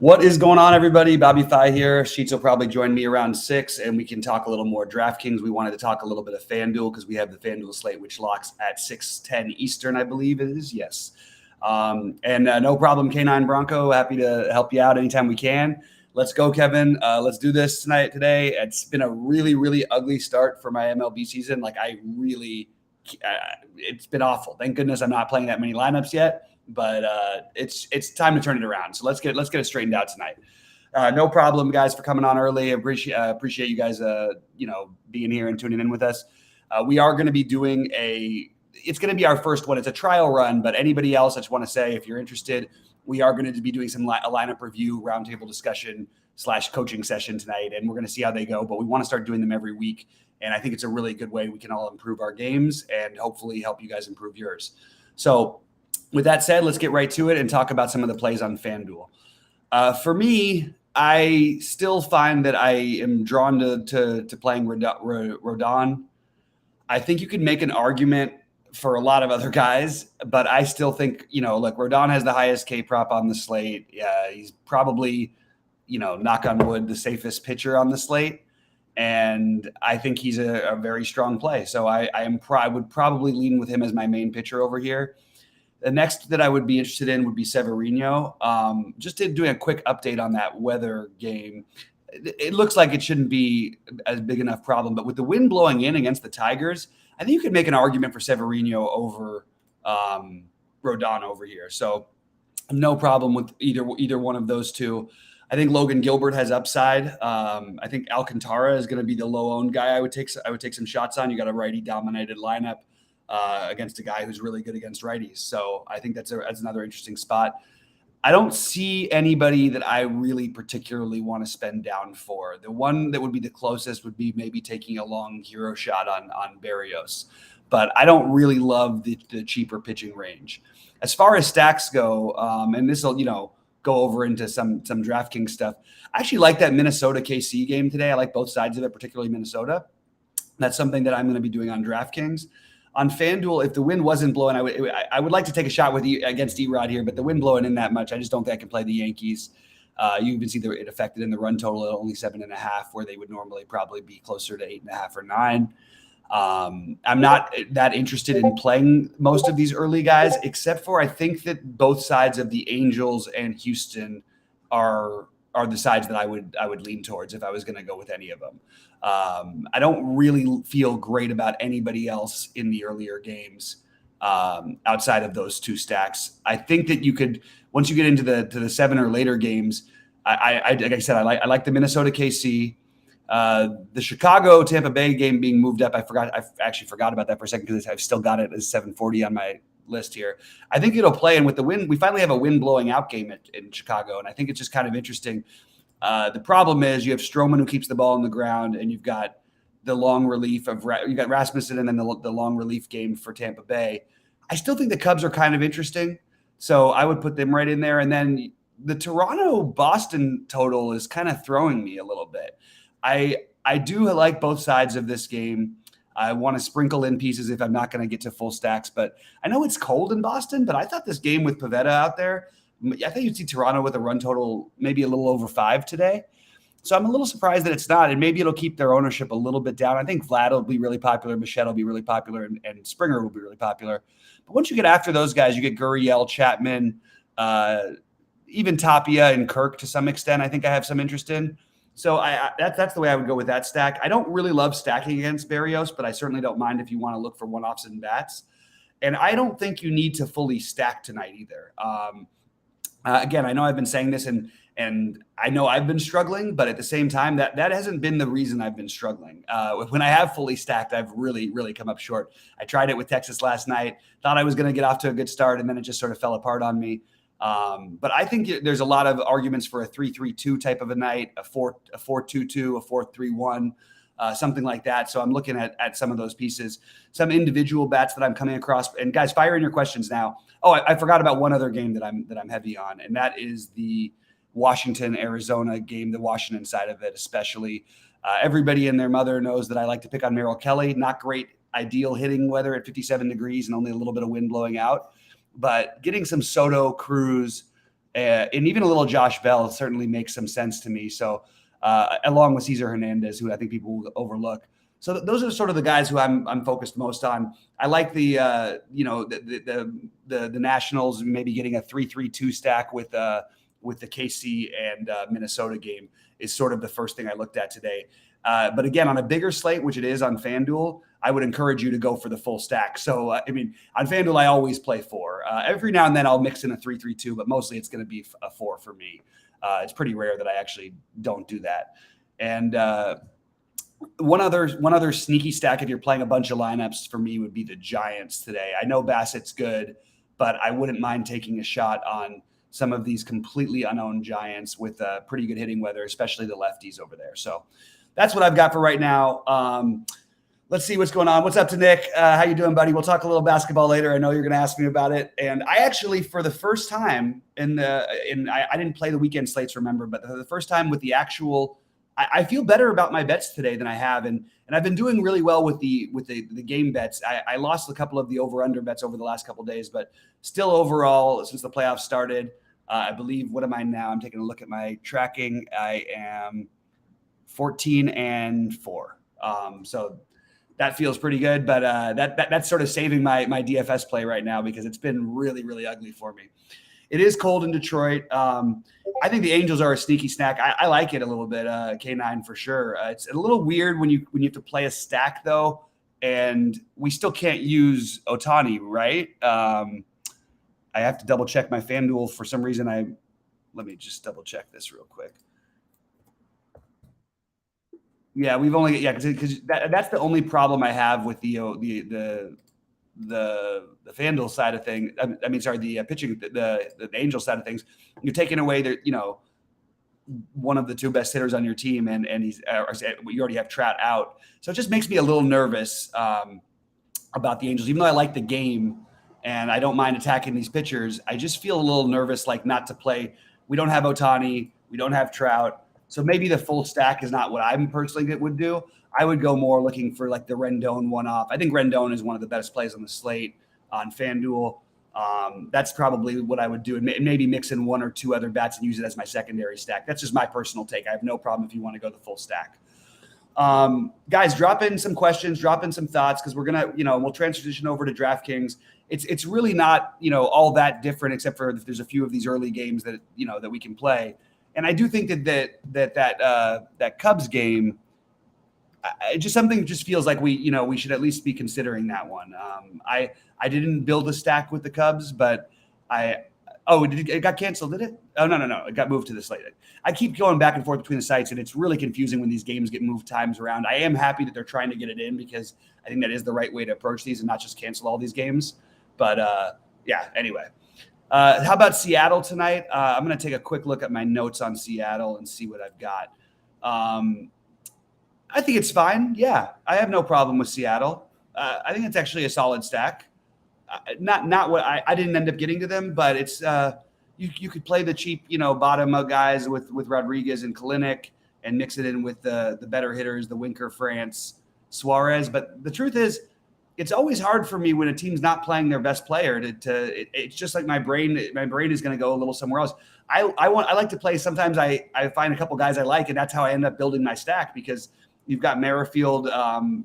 What is going on, everybody? Bobby Fi here. Sheets will probably join me around 6, and we can talk a little more DraftKings. We wanted to talk a little bit of FanDuel because we have the FanDuel slate, which locks at 6:10 Eastern, I believe it is. Yes. And no problem, K9 Bronco. Happy to help you out anytime we can. Let's go, Kevin. Let's do this today. It's been a really, really ugly start for my MLB season. It's been awful. Thank goodness I'm not playing that many lineups yet. But it's time to turn it around. So let's get it straightened out tonight. No problem, guys, for coming on early. Appreciate you guys, being here and tuning in with us. We are going to be doing it's going to be our first one. It's a trial run, but anybody else, I just want to say, if you're interested, we are going to be doing a lineup review, roundtable discussion / coaching session tonight, and we're going to see how they go. But we want to start doing them every week, and I think it's a really good way we can all improve our games and hopefully help you guys improve yours. So, with that said, let's get right to it and talk about some of the plays on FanDuel. For me, I still find that I am drawn to playing Rodon. I think you could make an argument for a lot of other guys, but I still think, Rodon has the highest K prop on the slate. He's probably, knock on wood, the safest pitcher on the slate. And I think he's a very strong play. So I would probably lean with him as my main pitcher over here. The next that I would be interested in would be Severino. Just doing a quick update on that weather game. It looks like it shouldn't be as big enough problem, but with the wind blowing in against the Tigers, I think you could make an argument for Severino over Rodon over here. So no problem with either one of those two. I think Logan Gilbert has upside. I think Alcantara is going to be the low-owned guy I would take some shots on. You got a righty-dominated lineup against a guy who's really good against righties. So I think that's another interesting spot. I don't see anybody that I really particularly want to spend down for. The one that would be the closest would be maybe taking a long hero shot on Berrios. But I don't really love the cheaper pitching range. As far as stacks go, and this will, go over into some DraftKings stuff. I actually like that Minnesota KC game today. I like both sides of it, particularly Minnesota. That's something that I'm going to be doing on DraftKings. On FanDuel, if the wind wasn't blowing, I would like to take a shot against E-Rod here, but the wind blowing in that much, I just don't think I can play the Yankees. You even see it affected in the run total at only 7.5, where they would normally probably be closer to 8.5 or 9. I'm not that interested in playing most of these early guys, except for I think that both sides of the Angels and Houston are the sides that I would lean towards if I was going to go with any of them. I don't really feel great about anybody else in the earlier games outside of those two stacks. I think that you could, once you get into the 7 or later games, I like I said, I like the Minnesota KC, the Chicago Tampa Bay game being moved up. I actually forgot about that for a second because I've still got it as 740 on my list here. I think it'll play, and with the wind, we finally have a wind blowing out game in Chicago, and I think it's just kind of interesting. The problem is you have Stroman who keeps the ball on the ground, and you've got the long relief you got Rasmussen, and then the long relief game for Tampa Bay. I still think the Cubs are kind of interesting, so I would put them right in there. And then the Toronto-Boston total is kind of throwing me a little bit. I do like both sides of this game. I want to sprinkle in pieces if I'm not going to get to full stacks, but I know it's cold in Boston, but I thought this game with Pivetta out there, I think you'd see Toronto with a run total maybe a little over 5 today. So I'm a little surprised that it's not, and maybe it'll keep their ownership a little bit down. I think Vlad will be really popular, Bichette will be really popular, and Springer will be really popular. But once you get after those guys, you get Gurriel, Chapman, even Tapia and Kirk to some extent, I think I have some interest in. So that's the way I would go with that stack. I don't really love stacking against Berrios, but I certainly don't mind if you want to look for one-offs and bats. And I don't think you need to fully stack tonight either. Again, I know I've been saying this, and I know I've been struggling, but at the same time, that hasn't been the reason I've been struggling. When I have fully stacked, I've really, really come up short. I tried it with Texas last night, thought I was going to get off to a good start, and then it just sort of fell apart on me. But I think there's a lot of arguments for a 3-3-2 type of a night, a 4-2-2, a 4-3-1, something like that. So I'm looking at some of those pieces, some individual bats that I'm coming across. And guys, fire in your questions now. Oh, I forgot about one other game that I'm heavy on, and that is the Washington-Arizona game, the Washington side of it especially. Everybody and their mother knows that I like to pick on Merrill Kelly. Not great ideal hitting weather at 57 degrees and only a little bit of wind blowing out. But getting some Soto, Cruz, and even a little Josh Bell certainly makes some sense to me. So along with Cesar Hernandez, who I think people will overlook. So those are sort of the guys who I'm focused most on. I like the the Nationals maybe getting a 3-3-2 stack with the KC and Minnesota game is sort of the first thing I looked at today. But again, on a bigger slate, which it is on FanDuel, I would encourage you to go for the full stack. So, I mean, on FanDuel, I always play 4. Every now and then I'll mix in a 3-3-2, but mostly it's going to be a 4 for me. It's pretty rare that I actually don't do that. And one other sneaky stack, if you're playing a bunch of lineups, for me would be the Giants today. I know Bassett's good, but I wouldn't mind taking a shot on some of these completely unowned Giants with pretty good hitting weather, especially the lefties over there. So that's what I've got for right now. Let's see what's going on. What's up to Nick? How you doing, buddy? We'll talk a little basketball later. I know you're going to ask me about it. And I actually, for the first time I didn't play the weekend slates, remember, but the first time with the actual, I feel better about my bets today than I have. And I've been doing really well with the game bets. I lost a couple of the over-under bets over the last couple of days, but still overall, since the playoffs started, I believe, what am I now? I'm taking a look at my tracking. I am 14-4. So that feels pretty good, but that's sort of saving my DFS play right now because it's been really, really ugly for me. It is cold in Detroit. I think the Angels are a sneaky snack. I like it a little bit, K9 for sure. It's a little weird when you have to play a stack though, and we still can't use Ohtani, right? I have to double check my FanDuel for some reason. Let me just double check this real quick. Yeah, because that's the only problem I have with the FanDuel side of things. I mean, sorry, the pitching, the Angel side of things. You're taking away one of the 2 best hitters on your team, and he's you already have Trout out, so it just makes me a little nervous about the Angels. Even though I like the game and I don't mind attacking these pitchers, I just feel a little nervous, like not to play. We don't have Ohtani, we don't have Trout. So maybe the full stack is not what I'm personally would do. I would go more looking for like the Rendon one-off. I think Rendon is one of the best plays on the slate on FanDuel. That's probably what I would do, and maybe mix in 1 or 2 other bats and use it as my secondary stack. That's just my personal take. I have no problem if you want to go the full stack. Guys, drop in some questions, drop in some thoughts, because we're gonna, we'll transition over to DraftKings. It's really not, all that different, except for if there's a few of these early games that that we can play. And I do think that Cubs game, something just feels like we should at least be considering that one. I didn't build a stack with the Cubs, but it got canceled, did it? Oh, no. It got moved to the slate. I keep going back and forth between the sites, and it's really confusing when these games get moved times around. I am happy that they're trying to get it in because I think that is the right way to approach these and not just cancel all these games. But anyway. How about Seattle tonight? I'm going to take a quick look at my notes on Seattle and see what I've got. I think it's fine. Yeah, I have no problem with Seattle. I think it's actually a solid stack. Not what I didn't end up getting to them, but it's you could play the cheap bottom guys with Rodriguez and Kalinick and mix it in with the better hitters, the Winker, France, Suarez. But the truth is, it's always hard for me when a team's not playing their best player it's just like my brain is going to go a little somewhere else. I like to play. Sometimes I find a couple guys I like, and that's how I end up building my stack, because you've got Merrifield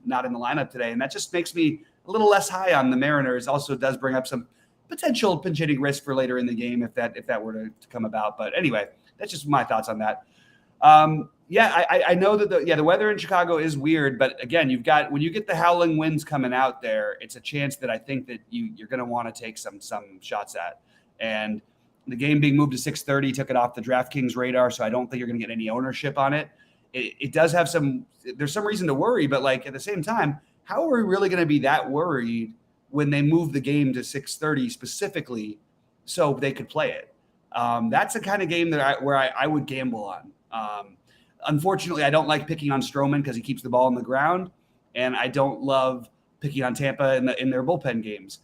not in the lineup today, and that just makes me a little less high on the Mariners. Also does bring up some potential pinch hitting risk for later in the game if that were to come about. But anyway, that's just my thoughts on that. I know that the weather in Chicago is weird, but again, when you get the howling winds coming out there, it's a chance that I think that you're going to want to take some shots at. And the game being moved to 6:30 took it off the DraftKings radar, so I don't think you're going to get any ownership on it. It does have there's some reason to worry, but like at the same time, how are we really going to be that worried when they move the game to 6:30 specifically so they could play it? That's the kind of game that I would gamble on. Unfortunately, I don't like picking on Stroman because he keeps the ball on the ground, and I don't love picking on Tampa in their bullpen games.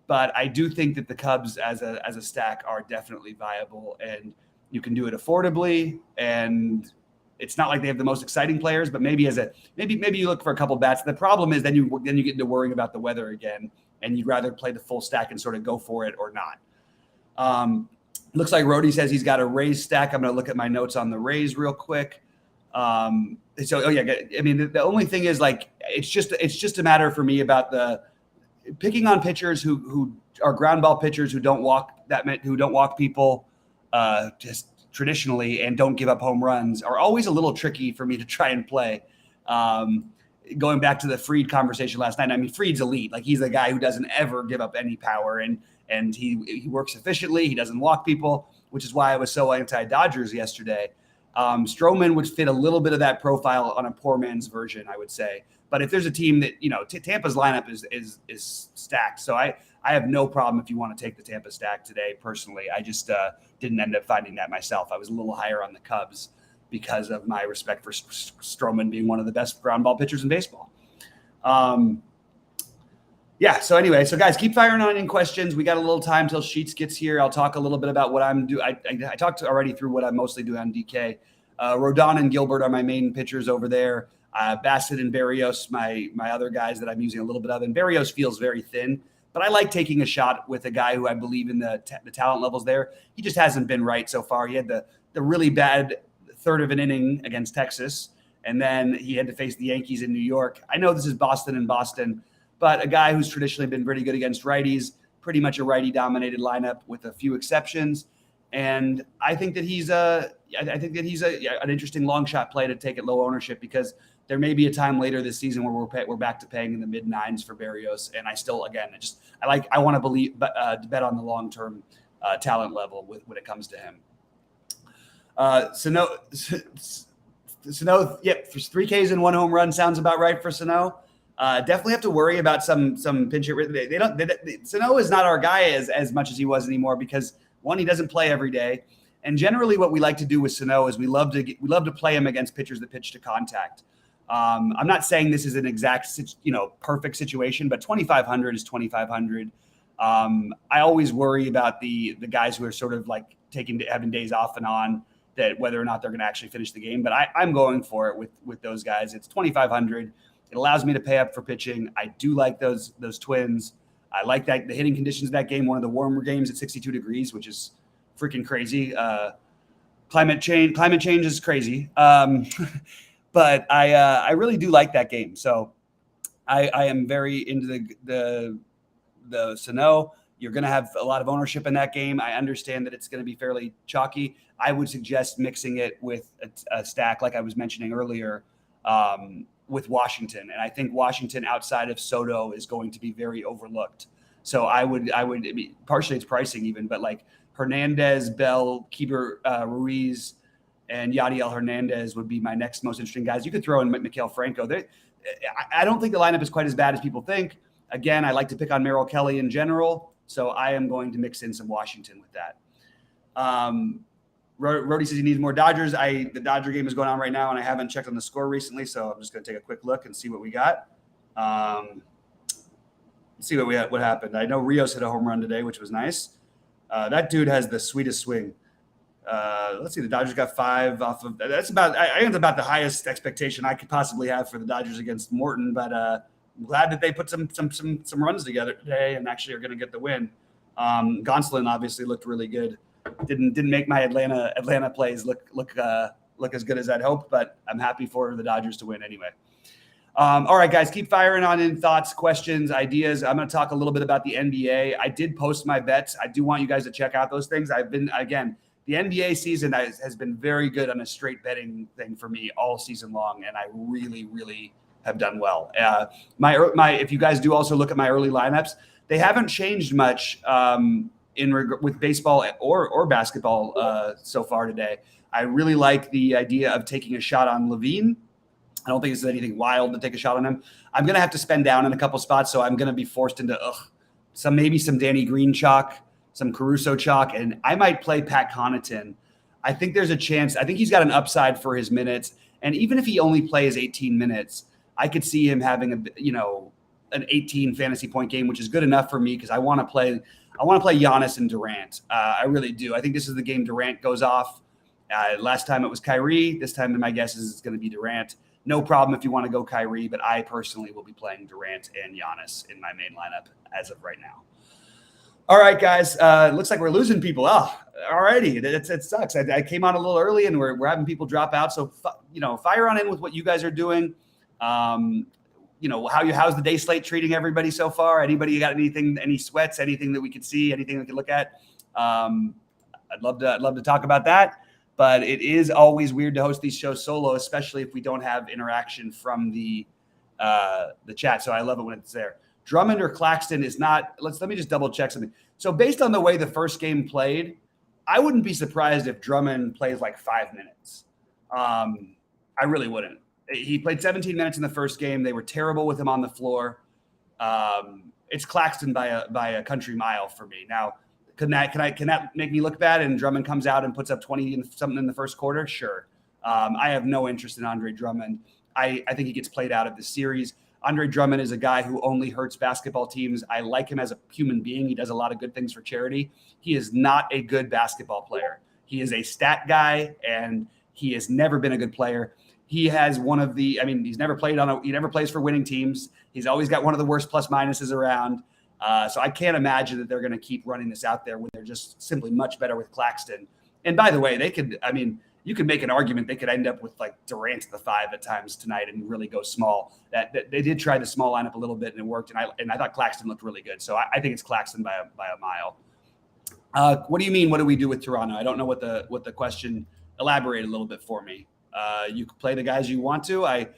But I do think that the Cubs as a stack are definitely viable, and you can do it affordably. And it's not like they have the most exciting players, but maybe maybe you look for a couple bats. The problem is then you get into worrying about the weather again, and you'd rather play the full stack and sort of go for it or not. Looks like Rhodey says he's got a Rays stack. I'm going to look at my notes on the Rays real quick. So, I mean, the only thing is like it's just a matter for me about the picking on pitchers who are ground ball pitchers who don't walk people just traditionally and don't give up home runs are always a little tricky for me to try and play. Going back to the Fried conversation last night, I mean, Fried's elite. Like, he's the guy who doesn't ever give up any power, and he works efficiently. He doesn't walk people, which is why I was so anti-Dodgers yesterday. Stroman would fit a little bit of that profile on a poor man's version, I would say. But if there's a team that, Tampa's lineup is stacked. So I have no problem if you want to take the Tampa stack today. Personally, I just didn't end up finding that myself. I was a little higher on the Cubs because of my respect for Stroman being one of the best ground ball pitchers in baseball. So anyway, guys, keep firing on in questions. We got a little time till Sheets gets here. I'll talk a little bit about what I'm doing. I talked already through what I'm mostly doing on DK. Rodon and Gilbert are my main pitchers over there. Bassett and Berrios, my other guys that I'm using a little bit of. And Berrios feels very thin, but I like taking a shot with a guy who I believe in the talent levels there. He just hasn't been right so far. He had the really bad third of an inning against Texas, and then he had to face the Yankees in New York. I know this is Boston, but a guy who's traditionally been pretty good against righties, pretty much a righty-dominated lineup with a few exceptions. And I think that he's an interesting long shot play to take at low ownership, because there may be a time later this season where we're back to paying in the mid nines for Berrios. And I still, again, I want to bet on the long-term talent level when it comes to him. Sano, for 3 Ks and 1 home run sounds about right for Sano. Definitely have to worry about some pinch hit. Sano is not our guy as much as he was anymore, because one, he doesn't play every day, and generally what we like to do with Sano is we love to play him against pitchers that pitch to contact. I'm not saying this is an exact perfect situation, but 2,500 is 2,500. I always worry about the guys who are sort of like having days off and on, that whether or not they're going to actually finish the game. But I'm going for it with those guys. It's 2,500. It allows me to pay up for pitching. I do like those Twins. I like that the hitting conditions of that game, one of the warmer games at 62 degrees, which is freaking crazy. Climate change is crazy. But I really do like that game. So I am very into the Sano. You're going to have a lot of ownership in that game. I understand that it's going to be fairly chalky. I would suggest mixing it with a stack, like I was mentioning earlier, with Washington. And I think Washington outside of Soto is going to be very overlooked. So I would partially it's pricing even, but like Hernandez, Bell, Keeper, Ruiz, and Yadiel Hernandez would be my next most interesting guys. You could throw in Mikael Franco. I don't think the lineup is quite as bad as people think. Again, I like to pick on Merrill Kelly in general, so I am going to mix in some Washington with that. Rhodey says he needs more Dodgers. The Dodger game is going on right now, and I haven't checked on the score recently, so I'm just going to take a quick look and see what we got. See what happened. I know Rios hit a home run today, which was nice. That dude has the sweetest swing. Let's see. The Dodgers got 5 off of. That's about. I think it's about the highest expectation I could possibly have for the Dodgers against Morton. But I'm glad that they put some runs together today and actually are going to get the win. Gonsolin obviously looked really good. Didn't make my Atlanta plays look as good as I'd hoped, but I'm happy for the Dodgers to win anyway. All right, guys, keep firing on in thoughts, questions, ideas. I'm going to talk a little bit about the NBA. I did post my bets. I do want you guys to check out those things. The NBA season has been very good on a straight betting thing for me all season long, and I really, really have done well. If you guys do also look at my early lineups, they haven't changed much with baseball or basketball so far today. I really like the idea of taking a shot on Levine. I don't think it's anything wild to take a shot on him. I'm going to have to spend down in a couple spots, so I'm going to be forced into some Danny Green chalk, some Caruso chalk, and I might play Pat Connaughton. I think there's a chance. I think he's got an upside for his minutes, and even if he only plays 18 minutes, I could see him having an 18 fantasy point game, which is good enough for me because I want to play Giannis and Durant. I really do. I think this is the game Durant goes off. Last time it was Kyrie. This time my guess is it's going to be Durant. No problem if you want to go Kyrie, but I personally will be playing Durant and Giannis in my main lineup as of right now. All right, guys. Looks like we're losing people. Oh, alrighty. It sucks. I came on a little early, and we're having people drop out. So fire on in with what you guys are doing. How's the day slate treating everybody so far? Anybody got anything? Any sweats? Anything that we could see? Anything we could look at? I'd love to talk about that. But it is always weird to host these shows solo, especially if we don't have interaction from the chat. So I love it when it's there. Drummond or Claxton is not. Let me just double check something. So based on the way the first game played, I wouldn't be surprised if Drummond plays like 5 minutes. I really wouldn't. He played 17 minutes in the first game. They were terrible with him on the floor. It's Claxton by a country mile for me. Now, can that make me look bad? And Drummond comes out and puts up 20 and something in the first quarter? Sure. I have no interest in Andre Drummond. I think he gets played out of the series. Andre Drummond is a guy who only hurts basketball teams. I like him as a human being. He does a lot of good things for charity. He is not a good basketball player. He is a stat guy, and he has never been a good player. He has he's never played he never plays for winning teams. He's always got one of the worst plus minuses around. So I can't imagine that they're going to keep running this out there when they're just simply much better with Claxton. And by the way, you could make an argument they could end up with like Durant at the 5 at times tonight and really go small. That they did try the small lineup a little bit and it worked. And I thought Claxton looked really good. So I think it's Claxton by a mile. What do you mean? What do we do with Toronto? I don't know what the question. Elaborate a little bit for me. You can play the guys you want to. I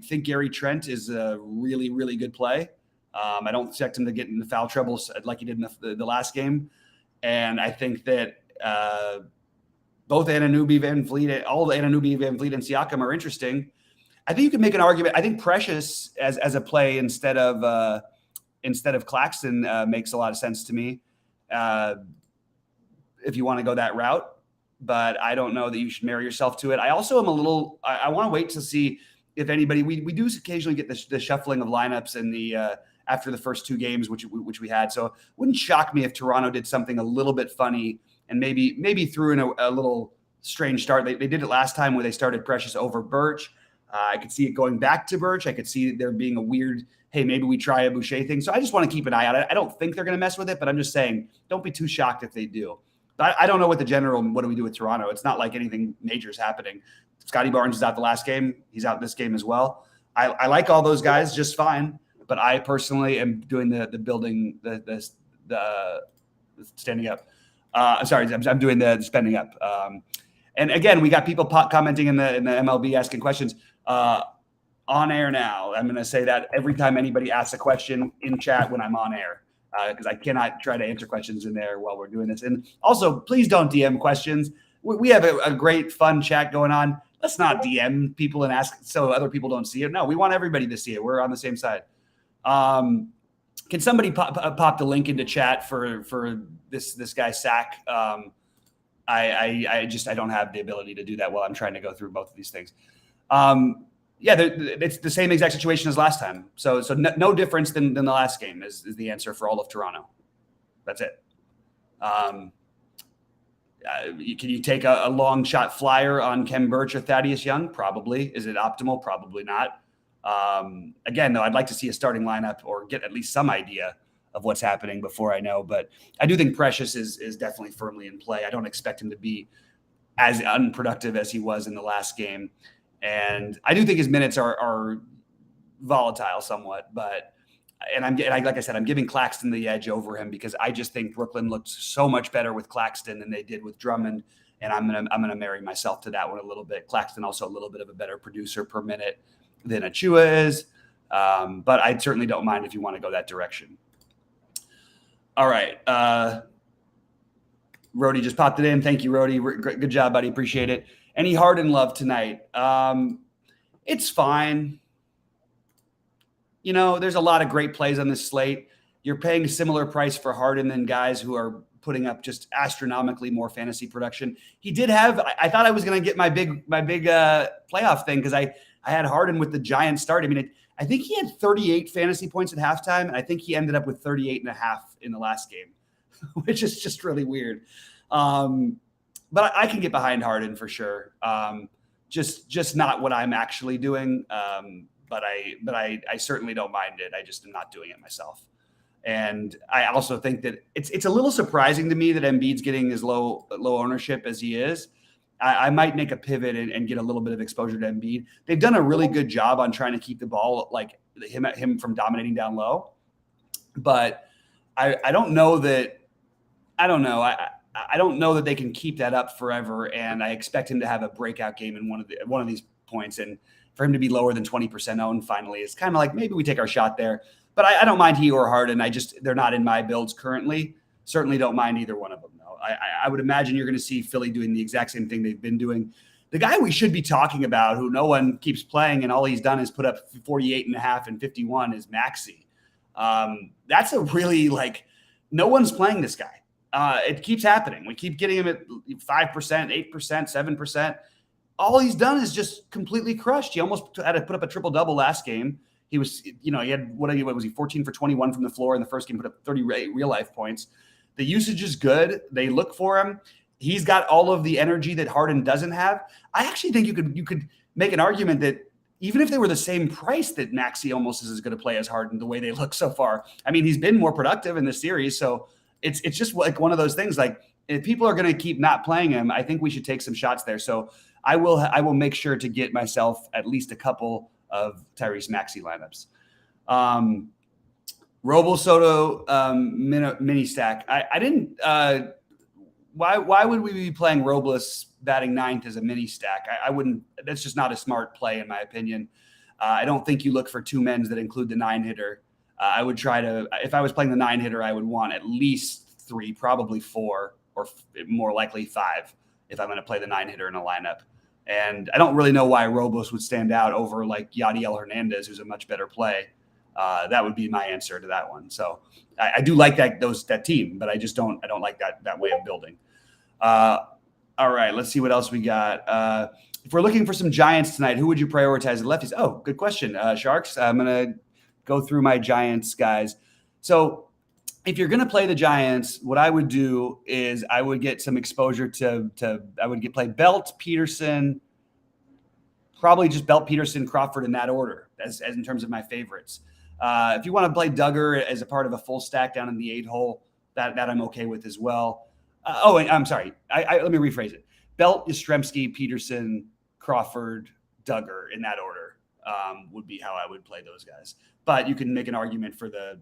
think Gary Trent is a really, really good play. I don't expect him to get into foul troubles like he did in the last game. And I think that both Anunoby, Van Vliet, all the Anunoby, Van Vliet, and Siakam are interesting. I think you can make an argument. I think Precious as a play instead of Claxton makes a lot of sense to me if you want to go that route. But I don't know that you should marry yourself to it. I also am I want to wait to see if anybody. We do occasionally get the shuffling of lineups in the after the first 2 games, which we had. So it wouldn't shock me if Toronto did something a little bit funny and maybe threw in a little strange start. They did it last time where they started Precious over Birch. I could see it going back to Birch. I could see there being a weird, hey, maybe we try a Boucher thing. So I just want to keep an eye out. I don't think they're going to mess with it, but I'm just saying, don't be too shocked if they do. I don't know what do we do with Toronto? It's not like anything major is happening. Scotty Barnes is out the last game. He's out this game as well. I like all those guys just fine, but I personally am doing the building, the standing up. I'm sorry, I'm doing the spending up. And again, we got people commenting in the MLB asking questions on air now. I'm going to say that every time anybody asks a question in chat when I'm on air. Because I cannot try to answer questions in there while we're doing this. And also, please don't DM questions. We have a great, fun chat going on. Let's not DM people and ask so other people don't see it. No, we want everybody to see it. We're on the same side. Can somebody pop the link into chat for this guy, Sack? I don't have the ability to do that while I'm trying to go through both of these things. Yeah, it's the same exact situation as last time. So no difference than the last game is the answer for all of Toronto. That's it. Can you take a long shot flyer on Kem Birch or Thaddeus Young? Probably. Is it optimal? Probably not. Again, though, I'd like to see a starting lineup or get at least some idea of what's happening before I know. But I do think Precious is definitely firmly in play. I don't expect him to be as unproductive as he was in the last game. And I do think his minutes are volatile somewhat, like I said, I'm giving Claxton the edge over him because I just think Brooklyn looked so much better with Claxton than they did with Drummond, and I'm gonna marry myself to that one a little bit. Claxton also a little bit of a better producer per minute than Achua is, but I certainly don't mind if you want to go that direction. All right, Rody just popped it in. Thank you, Rody. Good job, buddy. Appreciate it. Any Harden love tonight? It's fine. There's a lot of great plays on this slate. You're paying a similar price for Harden than guys who are putting up just astronomically more fantasy production. He did have. I thought I was going to get my big playoff thing because I had Harden with the giant start. I mean, I think he had 38 fantasy points at halftime, and I think he ended up with 38 and a half in the last game, which is just really weird. But I can get behind Harden for sure. Just not what I'm actually doing. But I certainly don't mind it. I just am not doing it myself. And I also think that it's a little surprising to me that Embiid's getting as low ownership as he is. I might make a pivot and get a little bit of exposure to Embiid. They've done a really good job on trying to keep the ball, like him from dominating down low. But I don't know that. I don't know. I don't know that they can keep that up forever. And I expect him to have a breakout game in one of these points. And for him to be lower than 20% owned finally is kind of like maybe we take our shot there. But I don't mind he or Harden. They're not in my builds currently. Certainly don't mind either one of them, though. I would imagine you're going to see Philly doing the exact same thing they've been doing. The guy we should be talking about, who no one keeps playing, and all he's done is put up 48.5 and 51, is Maxey. That's a really, no one's playing this guy. It keeps happening. We keep getting him at 5%, 8%, 7%. All he's done is just completely crushed. He almost had to put up a triple-double last game. He was, he had, what was he, 14 for 21 from the floor in the first game, put up 30 real-life points. The usage is good. They look for him. He's got all of the energy that Harden doesn't have. I actually think you could make an argument that even if they were the same price, that Maxey almost is as good a play as Harden the way they look so far. I mean, he's been more productive in this series, so it's just like one of those things. Like, if people are going to keep not playing him, I think we should take some shots there. So I will make sure to get myself at least a couple of Tyrese Maxey lineups. Robo Soto mini stack. I didn't. Why would we be playing Robles batting ninth as a mini stack? I wouldn't. That's just not a smart play, in my opinion. I don't think you look for two men's that include the 9-hitter. I would try to, if I was playing the 9-hitter, I would want at least 3, probably 4, or more likely 5 if I'm going to play the 9-hitter in a lineup. And I don't really know why Robles would stand out over like Yadiel Hernandez, who's a much better play. That would be my answer to that one. So I do like that team, but I don't like that way of building. All right, let's see what else we got. If we're looking for some Giants tonight, who would you prioritize the lefties? Oh, good question. Sharks. I'm going to go through my Giants guys. So if you're going to play the Giants, what I would do is I would get some exposure I would play Belt, Peterson, probably just Belt, Peterson, Crawford in that order as in terms of my favorites. If you want to play Duggar as a part of a full stack down in the 8-hole, that I'm okay with as well. I'm sorry. Let me rephrase it. Belt, Yastrzemski, Peterson, Crawford, Duggar in that order would be how I would play those guys. But you can make an argument for the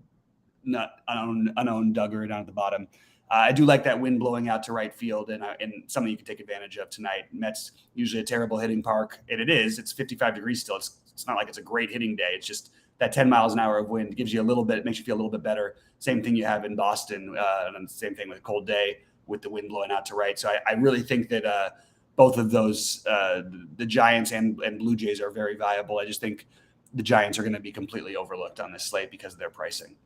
unowned Duggar down at the bottom. I do like that wind blowing out to right field and something you can take advantage of tonight. Mets usually a terrible hitting park, and it is. It's 55 degrees still. It's not like it's a great hitting day. It's just that 10 miles an hour of wind gives you a little bit, makes you feel a little bit better. Same thing you have in Boston, and same thing with a cold day with the wind blowing out to right. So I really think that both of those, the Giants and Blue Jays, are very viable. I just think the Giants are going to be completely overlooked on this slate because of their pricing.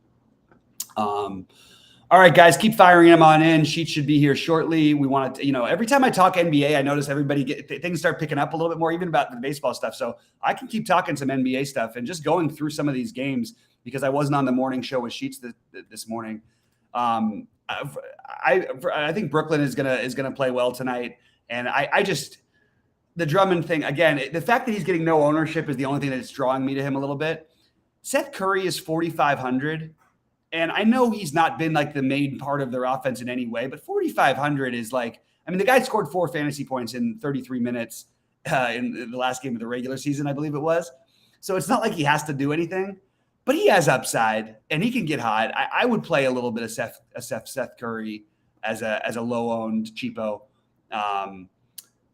All right, guys, keep firing them on in. Sheets should be here shortly. We want to, every time I talk NBA, I notice things start picking up a little bit more, even about the baseball stuff. So I can keep talking some NBA stuff and just going through some of these games because I wasn't on the morning show with Sheets this morning. I think Brooklyn is gonna play well tonight, and the Drummond thing again. The fact that he's getting no ownership is the only thing that's drawing me to him a little bit. Seth Curry is 4,500. And I know he's not been like the main part of their offense in any way, but 4,500 is the guy scored 4 fantasy points in 33 minutes in the last game of the regular season, I believe it was. So it's not like he has to do anything, but he has upside and he can get hot. I would play a little bit of Seth Curry as a low owned cheapo.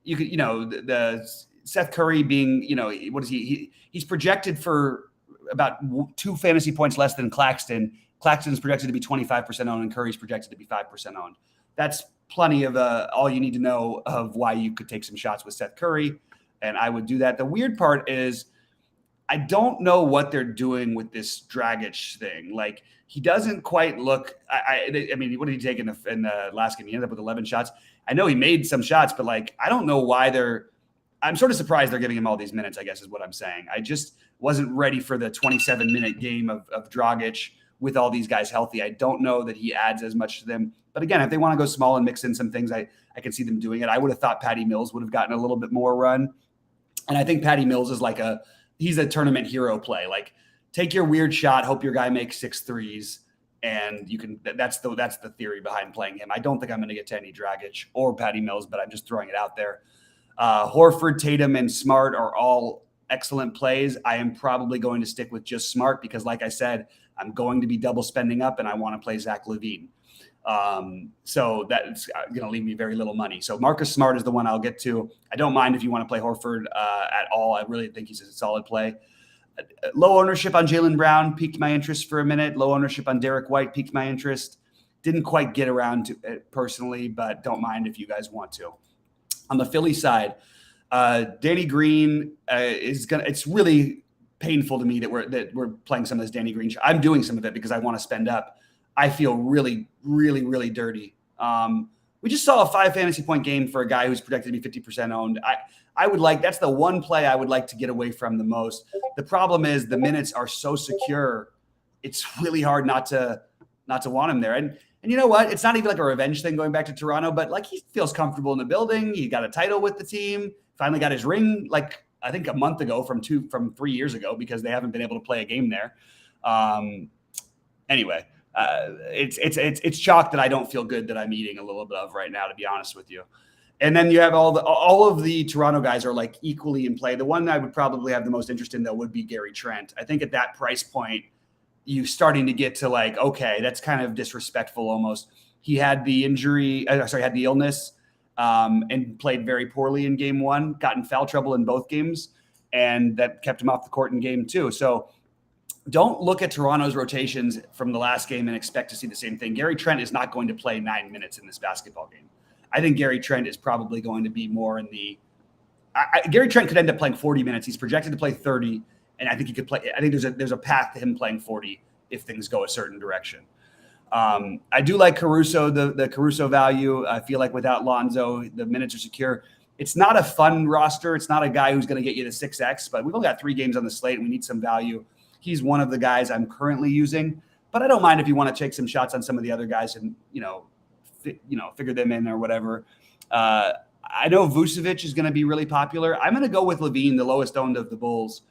You could, the Seth Curry being, what is he's projected for about 2 fantasy points less than Claxton. Claxton's projected to be 25% owned and Curry's projected to be 5% owned. That's plenty of all you need to know of why you could take some shots with Seth Curry. And I would do that. The weird part is I don't know what they're doing with this Dragic thing. Like, he doesn't quite look, I mean, what did he take in the last game? He ended up with 11 shots. I know he made some shots, but I don't know why I'm sort of surprised they're giving him all these minutes, I guess is what I'm saying. I just wasn't ready for the 27-minute game of Dragic with all these guys healthy. I don't know that he adds as much to them. But again, if they want to go small and mix in some things, I can see them doing it. I would have thought Patty Mills would have gotten a little bit more run. And I think Patty Mills is he's a tournament hero play. Like, take your weird shot, hope your guy makes 6 threes, And that's the theory behind playing him. I don't think I'm going to get to any Dragic or Patty Mills, but I'm just throwing it out there. Horford, Tatum, and Smart are all excellent plays. I am probably going to stick with just Smart because, like I said, I'm going to be double spending up and I want to play Zach LaVine. So that's going to leave me very little money. So Marcus Smart is the one I'll get to. I don't mind if you want to play Horford at all. I really think he's a solid play. Low ownership on Jaylen Brown piqued my interest for a minute. Low ownership on Derek White piqued my interest. Didn't quite get around to it personally, but don't mind if you guys want to. On the Philly side, Danny Green it's really painful to me that we're playing some of this Danny Green. I'm doing some of it because I want to spend up. I feel really, really, really dirty. We just saw a 5 fantasy point game for a guy who's projected to be 50% owned. That's the one play I would like to get away from the most. The problem is the minutes are so secure. It's really hard not to want him there. And you know what? It's not even like a revenge thing going back to Toronto, but like he feels comfortable in the building. He got a title with the team, finally got his ring, like I think a month ago from 3 years ago, because they haven't been able to play a game there. Anyway, it's chalk that I don't feel good that I'm eating a little bit of right now, to be honest with you. And then you have all of the Toronto guys are like equally in play. The one I would probably have the most interest in though would be Gary Trent. I think at that price point, you starting to get to like, okay, that's kind of disrespectful almost. He had the had the illness and played very poorly in game 1, got in foul trouble in both games, and that kept him off the court in game 2. So don't look at Toronto's rotations from the last game and expect to see the same thing. Gary Trent is not going to play 9 minutes in this basketball game. I think Gary Trent is probably going to be more in the Gary Trent could end up playing 40 minutes. He's projected to play 30, and I think he could play. I think there's a path to him playing 40 if things go a certain direction. I do like Caruso, the Caruso value. I feel like without Lonzo, the minutes are secure. It's not a fun roster. It's not a guy who's going to get you the 6X, but we've only got 3 games on the slate, and we need some value. He's one of the guys I'm currently using, but I don't mind if you want to take some shots on some of the other guys and, figure them in or whatever. I know Vucevic is going to be really popular. I'm going to go with LaVine, the lowest owned of the Bulls.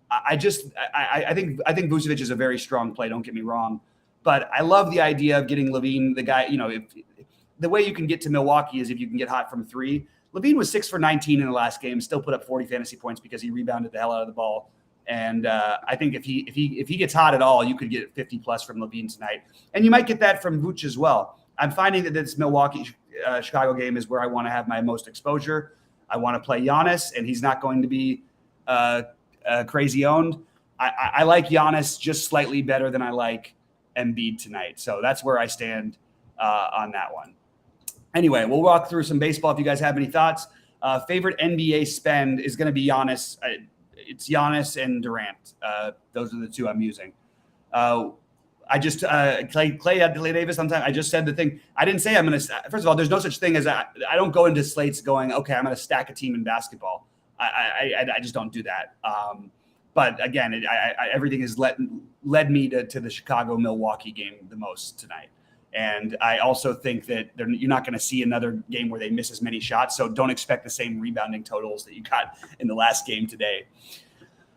I think Vucevic is a very strong play. Don't get me wrong, but I love the idea of getting LaVine, the guy. If the way you can get to Milwaukee is if you can get hot from 3. LaVine was 6 for 19 in the last game, still put up 40 fantasy points because he rebounded the hell out of the ball. And I think if he gets hot at all, you could get 50 plus from LaVine tonight, and you might get that from Vooch as well. I'm finding that this Milwaukee Chicago game is where I want to have my most exposure. I want to play Giannis, and he's not going to be crazy owned. I like Giannis just slightly better than I like Embiid tonight. So that's where I stand on that one. Anyway, we'll walk through some baseball if you guys have any thoughts. Favorite NBA spend is going to be Giannis. It's Giannis and Durant. Those are the 2 I'm using. I just Clay Davis. Sometimes I just said the thing. I didn't say I'm going to. First of all, there's no such thing as I don't go into slates going, okay, I'm going to stack a team in basketball. I just don't do that. But again, everything has led me to the Chicago-Milwaukee game the most tonight. And I also think that you're not going to see another game where they miss as many shots. So don't expect the same rebounding totals that you got in the last game today.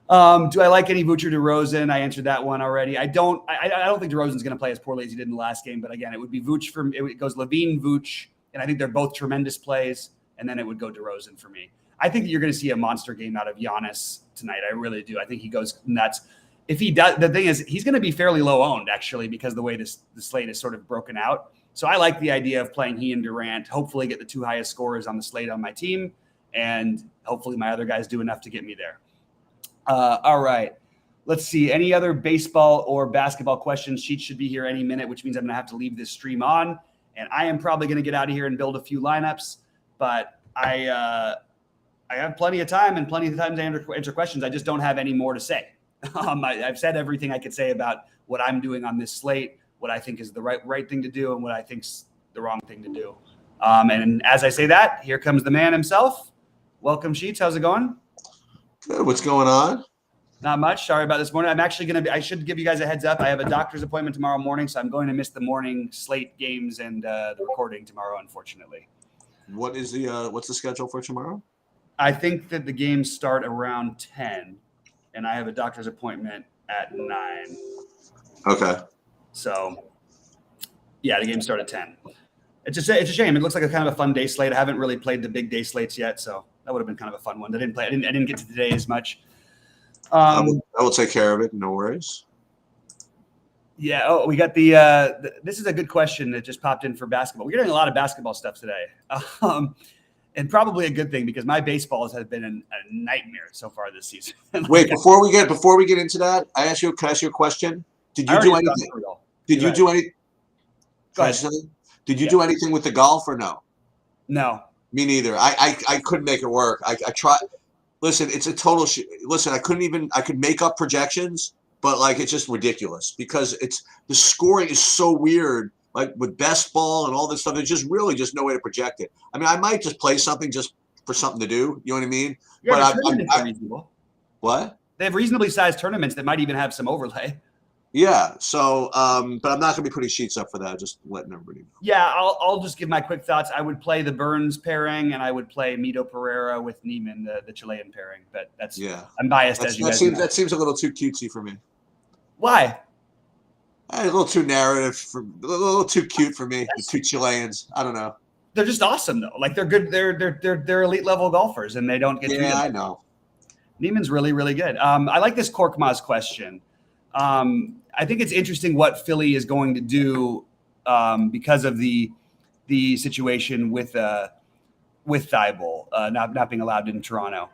Do I like any Vooch or DeRozan? I answered that one already. I don't think DeRozan's going to play as poorly as he did in the last game. But again, it would be Vooch it goes LaVine, Vooch, and I think they're both tremendous plays. And then it would go DeRozan for me. I think that you're going to see a monster game out of Giannis tonight. I really do. I think he goes nuts. If he does, the thing is, he's going to be fairly low owned actually because the way the slate is sort of broken out. So I like the idea of playing he and Durant. Hopefully, get the 2 highest scorers on the slate on my team, and hopefully my other guys do enough to get me there. All right, let's see. Any other baseball or basketball questions? Sheets should be here any minute, which means I'm going to have to leave this stream on, and I am probably going to get out of here and build a few lineups. But I have plenty of time and plenty of time to answer questions. I just don't have any more to say. I've said everything I could say about what I'm doing on this slate, what I think is the right thing to do, and what I think's the wrong thing to do. And as I say that, here comes the man himself. Welcome, Sheets. How's it going? Good. What's going on? Not much. Sorry about this morning. I'm actually I should give you guys a heads up. I have a doctor's appointment tomorrow morning, so I'm going to miss the morning slate games and the recording tomorrow, unfortunately. What's the schedule for tomorrow? I think that the games start around 10, and I have a doctor's appointment at 9. Okay. So Yeah, the game started at 10. It's a shame. It looks like a kind of a fun day slate. I haven't really played the big day slates yet, so that would have been kind of a fun one. I didn't get to today as much. I will take care of it. No worries. Yeah. Oh, we got this is a good question that just popped in for basketball. We're getting a lot of basketball stuff today. And probably a good thing because my baseballs have been a nightmare so far this season. Wait, before we get into that, can I ask you a question? Did you do anything? Did you do any? Did you do anything with the golf or no? No. Me neither. I couldn't make it work. I tried. Listen, it's a total listen, I could make up projections, but like it's just ridiculous because the scoring is so weird. Like with best ball and all this stuff, there's just really just no way to project it. I mean, I might just play something just for something to do. You know what I mean? Yeah, but are reasonable. What? They have reasonably sized tournaments that might even have some overlay. Yeah. So, but I'm not going to be putting sheets up for that. Just letting everybody know. Yeah, I'll just give my quick thoughts. I would play the Burns pairing, and I would play Mito Pereira with Neiman, the Chilean pairing. But I'm biased as you guys know. That seems a little too cutesy for me. Why? A little too narrative, a little too cute for me. The two Chileans. I don't know. They're just awesome though. Like they're good. They're elite level golfers, and they don't get. Yeah, I know. Neiman's really, really good. I like this Korkmaz question. I think it's interesting what Philly is going to do because of the situation with Thibault not being allowed in Toronto.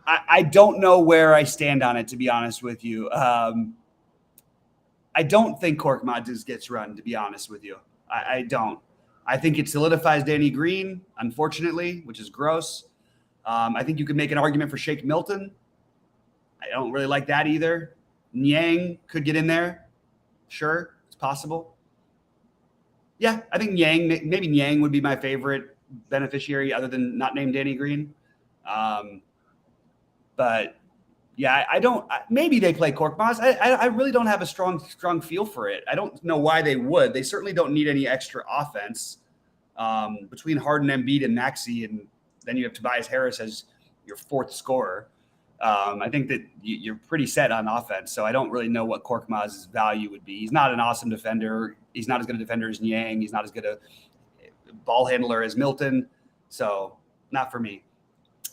I don't know where I stand on it, to be honest with you. I don't think Korkmaz gets run, to be honest with you. I don't. I think it solidifies Danny Green, unfortunately, which is gross. I think you could make an argument for Shake Milton. I don't really like that either. Niang could get in there. Sure, it's possible. Yeah, I think maybe Niang would be my favorite beneficiary other than not named Danny Green. But yeah, I don't. Maybe they play Korkmaz. I really don't have a strong feel for it. I don't know why they would. They certainly don't need any extra offense between Harden, Embiid, and Maxey, and then you have Tobias Harris as your fourth scorer. I think that you're pretty set on offense, so I don't really know what Korkmaz's value would be. He's not an awesome defender. He's not as good a defender as Niang. He's not as good a ball handler as Milton. So not for me.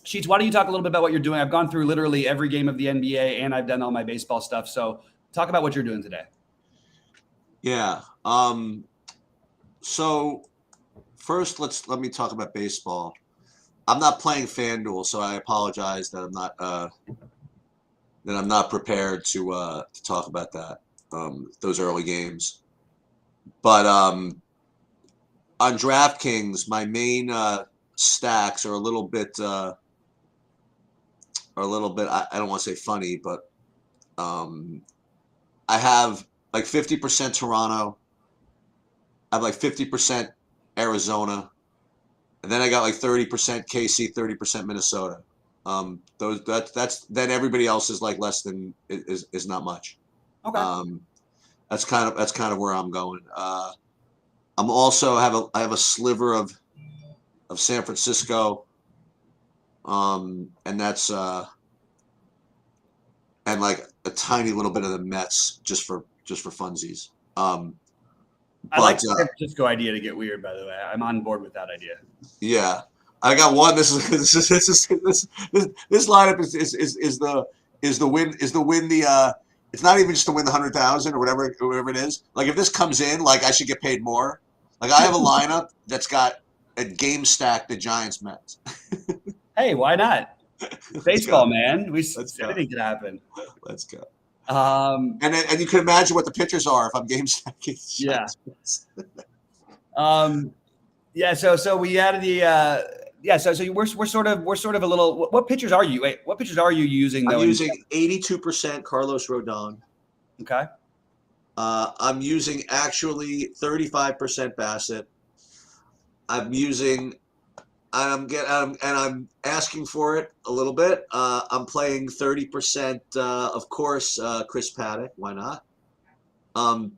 Sheets, why don't you talk a little bit about what you're doing? I've gone through literally every game of the NBA, and I've done all my baseball stuff. So talk about what you're doing today. Yeah. So first, let me talk about baseball. I'm not playing FanDuel, so I apologize that I'm not prepared to talk about that those early games. But on DraftKings, my main stacks are a little bit. I don't want to say funny, but I have like 50% Toronto. I have like 50% Arizona. And then I got like 30% KC, 30% Minnesota. That's then everybody else is like less than is not much. Okay. That's kind of where I'm going. I'm also I have a sliver of San Francisco. And that's and like a tiny little bit of the Mets just for funsies. I like the San Francisco idea to get weird, by the way. I'm on board with that idea. Yeah, I got one. This lineup is the win. It's not even just to win the 100,000 or whatever it is. Like if this comes in, like I should get paid more. Like I have a lineup that's got a game stack the Giants Mets. Hey, why not? Baseball, man. Anything could happen. Let's go. And you can imagine what the pitchers are if I'm game stacking. Yeah. So we added the So we're sort of a little. What pitchers are you? Wait, what pitchers are you using? I'm using 82% Carlos Rodon. Okay. I'm using actually 35% Bassett. I'm asking for it a little bit. I'm playing 30%, of course, Chris Paddock. Why not? I'm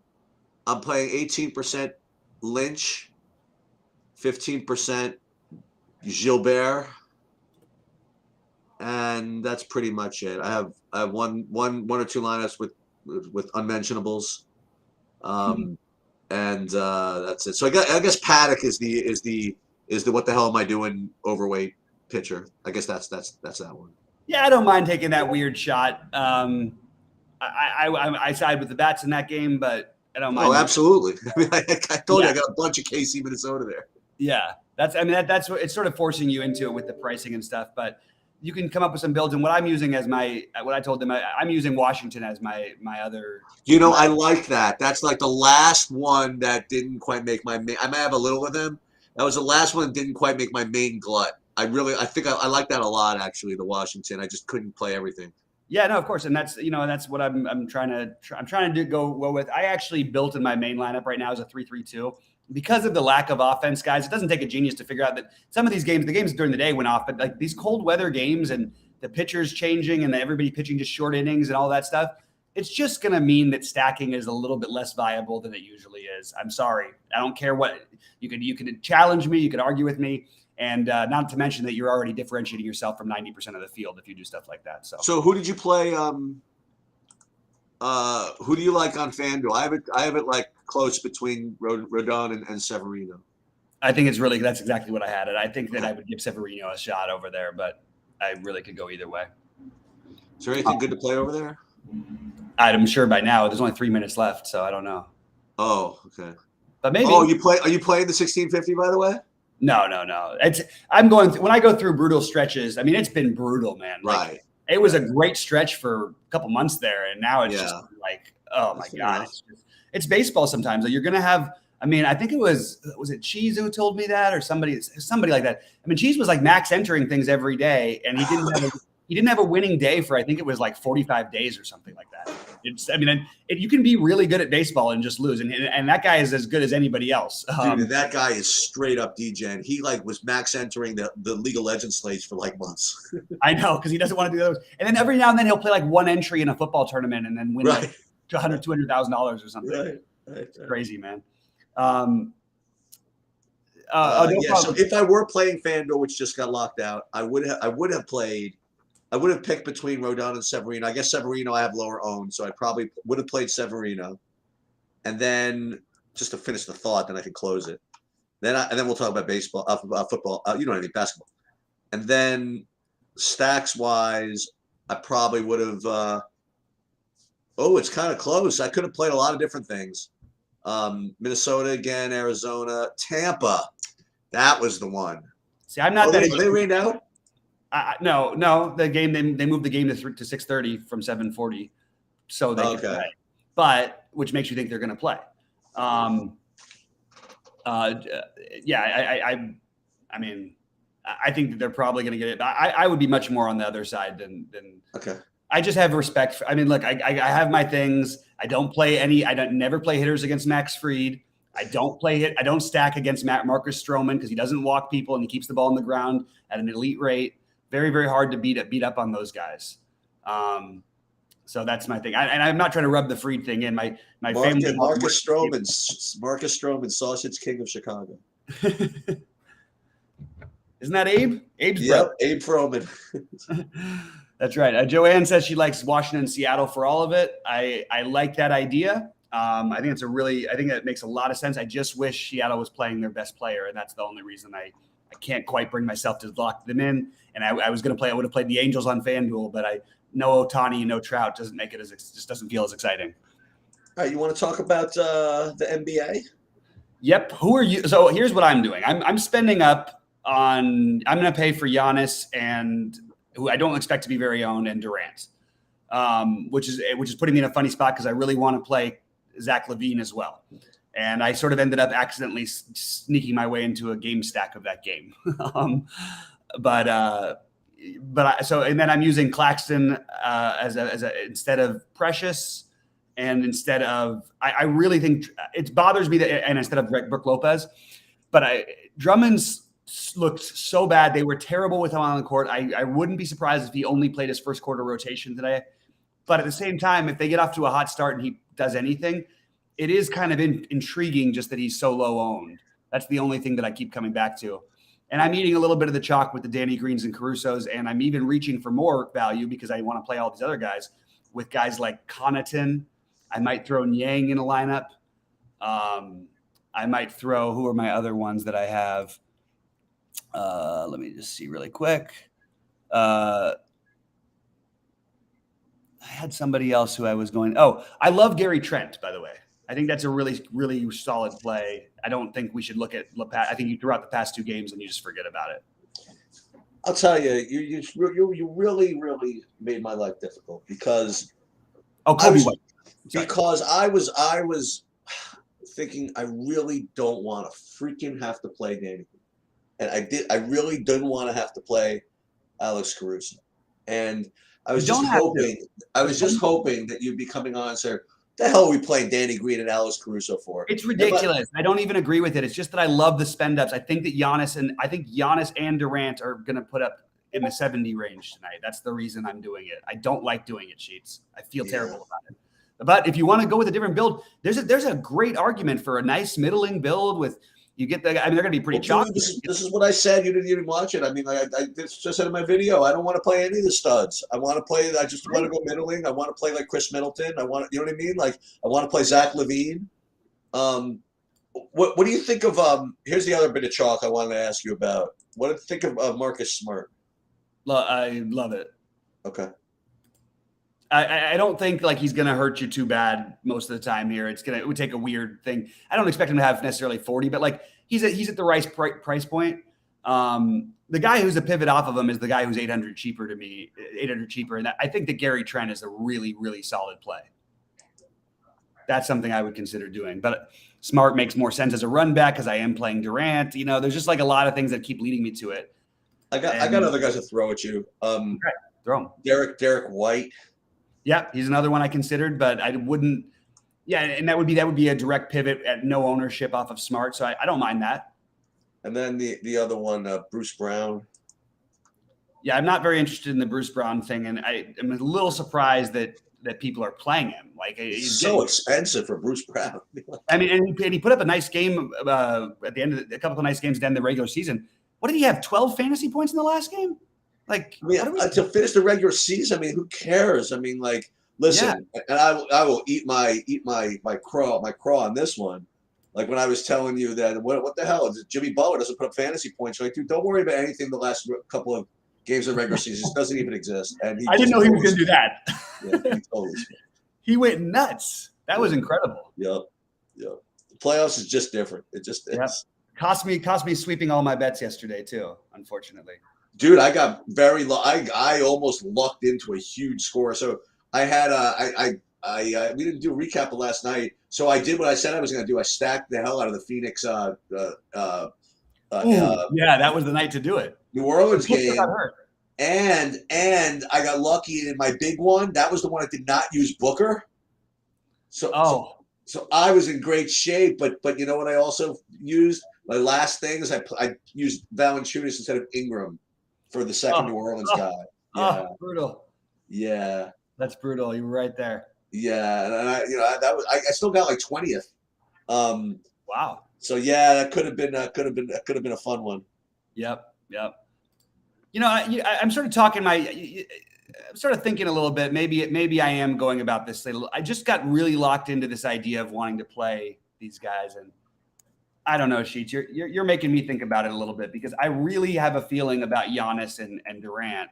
playing 18% Lynch, 15% Gilbert, and that's pretty much it. I have one or two lineups with unmentionables. And that's it. So I guess Paddock is the what the hell am I doing overweight pitcher. I guess that's that one. Yeah, I don't mind taking that weird shot. I side with the bats in that game, but I don't mind. Oh, absolutely. I mean, I told you I got a bunch of KC Minnesota there. Yeah, that's what it's sort of forcing you into it with the pricing and stuff. But you can come up with some builds. And what I'm using as what I told them, I'm using Washington as my other. I like that. That's like the last one that didn't quite make my main. I might have a little of them. That was the last one that didn't quite make my main glut. I think I like that a lot, actually, the Washington. I just couldn't play everything. Yeah, no, of course. And that's what I'm trying to go with. I actually built in my main lineup right now as a 3-3-2 because of the lack of offense, guys. It doesn't take a genius to figure out that some of these games, the games during the day went off, but like these cold weather games and the pitchers changing and everybody pitching just short innings and all that stuff, it's just going to mean that stacking is a little bit less viable than it usually is. I'm sorry. I don't care what you could challenge me. You could argue with me. And not to mention that you're already differentiating yourself from 90% of the field if you do stuff like that. So who did you play? Who do you like on FanDuel? I have it like close between Rodon and Severino. I think that's exactly what I had. And I think that I would give Severino a shot over there, but I really could go either way. Is there anything good to play over there? I'm sure by now there's only 3 minutes left, so I don't know. Oh, okay. But maybe. Oh, are you playing the 1650, by the way? No. I'm going when I go through brutal stretches. I mean, it's been brutal, man. Like, right. It was a great stretch for a couple months there, and now it's just like, oh my God, it's baseball. Sometimes you're gonna have. I mean, I think it was it Cheese who told me that, or somebody like that. I mean, Cheese was like max entering things every day, and he didn't have a winning day for I think it was like 45 days or something like that. You can be really good at baseball and just lose, and that guy is as good as anybody else. Dude, that guy is straight up DGen. He was max entering the League of Legends slates for like months. I know, because he doesn't want to do those. And then every now and then he'll play like one entry in a football tournament and then win like $200,000 or something. Right. It's crazy, man. So if I were playing FanDuel, which just got locked out, I would have picked between Rodon and Severino. I guess Severino I have lower owned, so I probably would have played Severino. And then just to finish the thought, then I can close it. Then we'll talk about baseball, football. You know what I mean, basketball. And then stacks wise, I probably would have. It's kind of close. I could have played a lot of different things. Minnesota again, Arizona, Tampa. That was the one. See, I'm not that. They rained out. No. The game they moved the game to 6:30 from 7:40, so they could play. But which makes you think they're going to play. I mean, I think that they're probably going to get it. I would be much more on the other side than. Okay. I just have respect. Look, I have my things. I don't never play hitters against Max Fried. I don't stack against Marcus Stroman because he doesn't walk people and he keeps the ball on the ground at an elite rate. Very, very hard to beat up on those guys. So that's my thing. And I'm not trying to rub the Fried thing in. My family. Marcus Stroman, Sausage King of Chicago. Isn't that Abe? Abe's brother. Abe Froman. That's right. Joanne says she likes Washington and Seattle for all of it. I like that idea. I think that makes a lot of sense. I just wish Seattle was playing their best player, and that's the only reason I can't quite bring myself to lock them in. And I would have played the Angels on FanDuel, but no Ohtani, no Trout doesn't make it just doesn't feel as exciting. All right, you want to talk about the NBA? Yep. Who are you? So here's what I'm doing. I'm spending up on. I'm going to pay for Giannis and who I don't expect to be very owned, and Durant, which is putting me in a funny spot because I really want to play Zach LaVine as well. And I sort of ended up accidentally sneaking my way into a game stack of that game. And then I'm using Claxton as instead of Precious, and instead of I really think it bothers me that, and instead of Brook Lopez, but Drummond's looked so bad. They were terrible with him on the court. I wouldn't be surprised if he only played his first quarter rotation today. But at the same time, if they get off to a hot start and he does anything, it is kind of intriguing just that he's so low owned. That's the only thing that I keep coming back to. And I'm eating a little bit of the chalk with the Danny Greens and Carusos, and I'm even reaching for more value because I want to play all these other guys with guys like Connaughton. I might throw Niang in a lineup. I might throw, who are my other ones that I have? Let me just see really quick. I had somebody else who I was going. Oh, I love Gary Trent, by the way. I think that's a really, really solid play. I don't think we should look at LePat. I think you threw out the past 2 games and you just forget about it. I'll tell you, you really, really made my life difficult because Kobe White. Because I was thinking I really don't want to freaking have to play Danny, and I really didn't want to have to play Alex Caruso, and I was just hoping that you'd be coming on and say, the hell are we playing Danny Green and Alex Caruso for? It's ridiculous. I don't even agree with it. It's just that I love the spend ups. I think that Giannis and Durant are going to put up in the 70 range tonight. That's the reason I'm doing it. I don't like doing it, Sheets. I feel terrible about it. But if you want to go with a different build, there's a great argument for a nice middling build with you get the. I mean, they're going to be pretty chalky. This is what I said. You didn't watch it. I mean, I just said in my video. I don't want to play any of the studs. I want to play. I just want to go middling. I want to play like Chris Middleton. I want. You know what I mean? Like I want to play Zach LaVine. What do you think of? Here's the other bit of chalk I wanted to ask you about. What do you think of Marcus Smart? I love it. Okay. I don't think like he's going to hurt you too bad most of the time here. It would take a weird thing. I don't expect him to have necessarily 40, but like he's at the right price point. The guy who's a pivot off of him is the guy who's 800 cheaper to me, 800 cheaper. And I think that Gary Trent is a really, really solid play. That's something I would consider doing, but Smart makes more sense as a run back because I am playing Durant. You know, there's just like a lot of things that keep leading me to it. I got other guys to throw at you. Okay, throw him. Derek White. Yeah, he's another one I considered, but I wouldn't. Yeah, and that would be a direct pivot at no ownership off of Smart, so I don't mind that. And then the other one, Bruce Brown. Yeah, I'm not very interested in the Bruce Brown thing, and I'm a little surprised that people are playing him. Like he's so expensive for Bruce Brown. I mean, and he put up a nice game at the end of a couple of nice games at the end of the regular season. What did he have? 12 fantasy points in the last game? Like, I mean, to finish the regular season, I mean, who cares? I mean, like, listen, and I will eat my craw on this one. Like when I was telling you that, what the hell? Jimmy Butler doesn't put up fantasy points. You're like, dude, don't worry about anything the last couple of games of regular season. It doesn't even exist. And I didn't know he was going to do that. Yeah, he went nuts. That was incredible. Yep. The playoffs is just different. It just is. Cost me sweeping all my bets yesterday too, unfortunately. Dude, I got very low. I almost lucked into a huge score. So I had we didn't do a recap of last night. So I did what I said I was going to do. I stacked the hell out of the Phoenix. Yeah, that was the night to do it. New Orleans game. And I got lucky in my big one. That was the one I did not use Booker. So I was in great shape. But you know what I also used? My last thing is I used Valanciunas instead of Ingram for the second New Orleans guy. Yeah. Brutal. Yeah. That's brutal. You were right there. Yeah, and I still got like 20th. Wow. So yeah, that could have been a fun one. Yep. You know, I'm sort of talking I'm sort of thinking a little bit. Maybe I am going about this. I just got really locked into this idea of wanting to play these guys, and I don't know, Sheets. You're making me think about it a little bit because I really have a feeling about Giannis and Durant.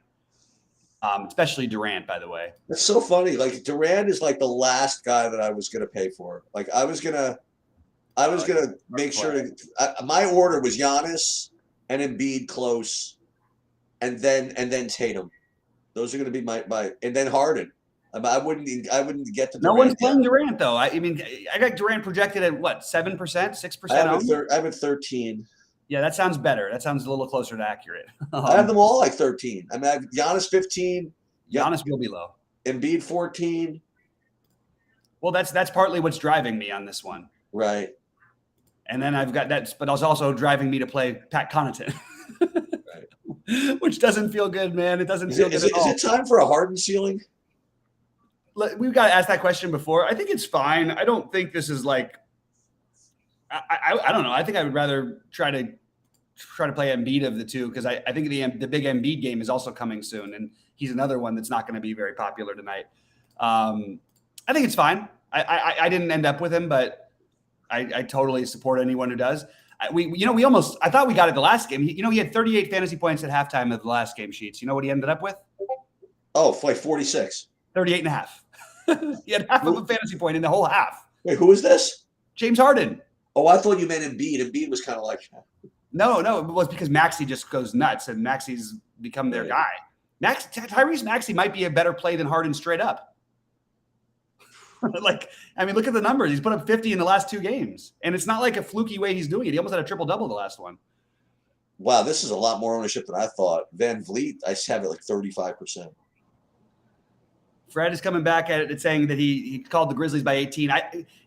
Especially Durant, by the way. It's so funny. Like Durant is like the last guy that I was going to pay for. Like I was gonna make sure my order was Giannis and Embiid close, and then Tatum. Those are going to be my and then Harden. I wouldn't get to Durant. No one's playing Durant though. I mean, I got Durant projected at what 7%, 6%. I have it 13. Yeah, that sounds better. That sounds a little closer to accurate. I have them all like 13. I mean, I have Giannis 15. Giannis will be low. Embiid 14. Well, that's partly what's driving me on this one. Right. And then I've got that, but it's also driving me to play Pat Connaughton. Right. Which doesn't feel good, man. It doesn't feel good at all. Is it time for a Harden ceiling? We've got to ask that question before. I think it's fine. I don't think this is like. I don't know. I think I would rather try to play Embiid of the two because I think the big Embiid game is also coming soon, and he's another one that's not going to be very popular tonight. I think it's fine. I didn't end up with him, but I totally support anyone who does. I thought we got it the last game. He had 38 fantasy points at halftime of the last game sheets. You know what he ended up with? Oh, like 46. 38 and a half. He had half of a fantasy point in the whole half. Wait, who is this? James Harden. Oh, I thought you meant Embiid. Embiid was kind of like. No, it was because Maxey just goes nuts, and Maxey's become their guy. Tyrese Maxey might be a better play than Harden straight up. Look at the numbers. He's put up 50 in the last 2 games, and it's not like a fluky way he's doing it. He almost had a triple-double the last one. Wow, this is a lot more ownership than I thought. Van Vliet, I have it like 35%. Fred is coming back at it saying that he called the Grizzlies by 18.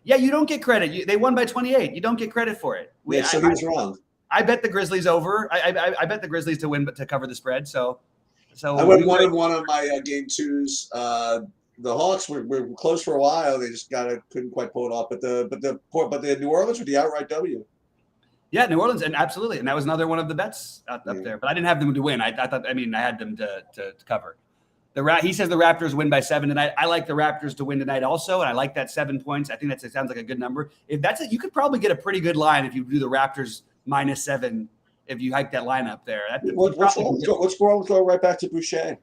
You don't get credit. They won by 28. You don't get credit for it. He was wrong. I bet the Grizzlies over. I bet the Grizzlies to win, but to cover the spread. So I went 1-1 on my game 2s. The Hawks were close for a while. They just couldn't quite pull it off. But the New Orleans with the outright W. Yeah, New Orleans, and absolutely, and that was another one of the bets up there. But I didn't have them to win. I had them to cover. He says the Raptors win by 7 tonight. I like the Raptors to win tonight also, and I like that 7 points. I think it sounds like a good number. If that's it, you could probably get a pretty good line if you do the Raptors -7. If you hike that line up there, what's wrong with going right back to Boucher?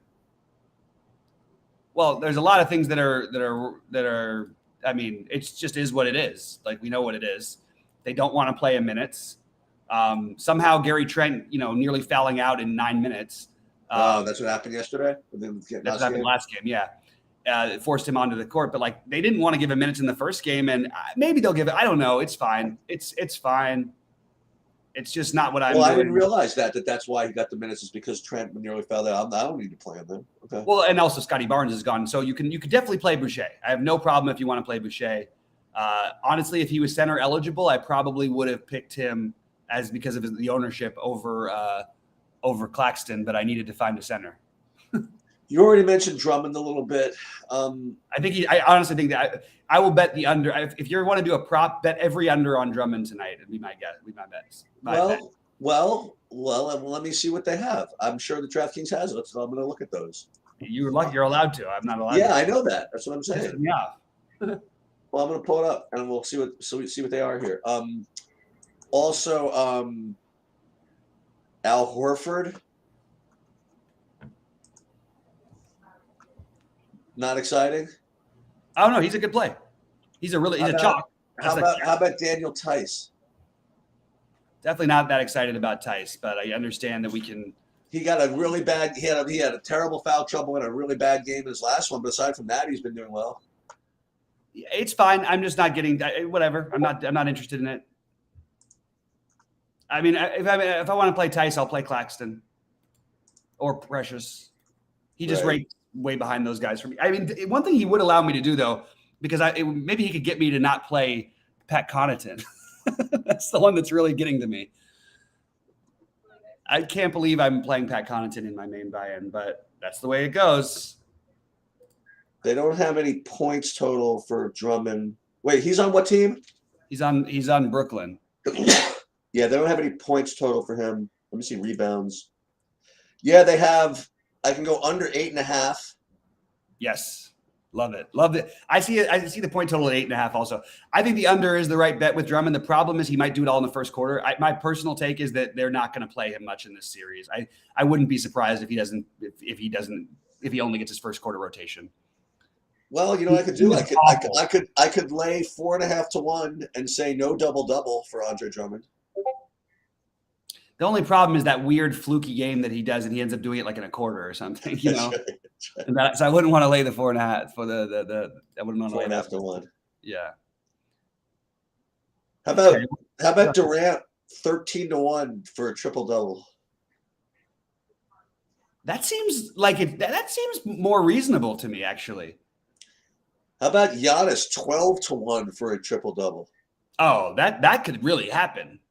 Well, there's a lot of things that are. I mean, it just is what it is. Like, we know what it is. They don't want to play in minutes. Somehow Gary Trent, nearly fouling out in 9 minutes. That's what happened yesterday. That's what happened last game. Yeah, it forced him onto the court. But they didn't want to give him minutes in the first game, and maybe they'll give it. I don't know. It's fine. It's fine. It's just not what I'm. Well, I didn't realize that's why he got the minutes, is because Trent nearly fell out. I don't need to play him then. Okay. Well, and also Scotty Barnes is gone, so you could definitely play Boucher. I have no problem if you want to play Boucher. Honestly, if he was center eligible, I probably would have picked him because of the ownership over Claxton, but I needed to find a center. You already mentioned Drummond a little bit. I honestly think that I will bet the under. If you want to do a prop, bet every under on Drummond tonight. It'd be my guess. It'd be my bets. Well, let me see what they have. I'm sure the DraftKings has it, so I'm going to look at those. You're lucky. You're allowed to. I'm not allowed. Yeah, I know that. That's what I'm saying. Yeah. Well, I'm going to pull it up, and we'll see what they are here. Also, Al Horford. Not exciting. I don't know. He's a good play. He's a chalk. How about Daniel Tice? Definitely not that excited about Tice, but I understand that we can. He got a really bad. He had a terrible foul trouble and a really bad game in his last one. But aside from that, he's been doing well. It's fine. I'm just not getting whatever. I'm not interested in it. I mean, if I want to play Tice, I'll play Claxton or Precious. He just rates way behind those guys for me. I mean, one thing he would allow me to do, though, because maybe he could get me to not play Pat Connaughton. That's the one that's really getting to me. I can't believe I'm playing Pat Connaughton in my main buy-in, but that's the way it goes. They don't have any points total for Drummond. Wait, he's on what team? He's on Brooklyn. Yeah, they don't have any points total for him. Let me see rebounds. Yeah, they have. I can go under 8.5. Yes. Love it. I see it. I see the point total at 8.5 also. I think the under is the right bet with Drummond. The problem is he might do it all in the first quarter. My personal take is that they're not going to play him much in this series. I wouldn't be surprised if he only gets his first quarter rotation. Well, you know what I could do? I could lay 4.5 to 1 and say no double for Andre Drummond. The only problem is that weird fluky game that he does, and he ends up doing it like in a quarter or something, That's right. So I wouldn't want to lay the 4.5 for the. I wouldn't want to lay 4.5 to 1. Yeah. How about Durant 13 to 1 for a triple double? That seems like it. That seems more reasonable to me, actually. How about Giannis 12 to 1 for a triple double? Oh, that could really happen.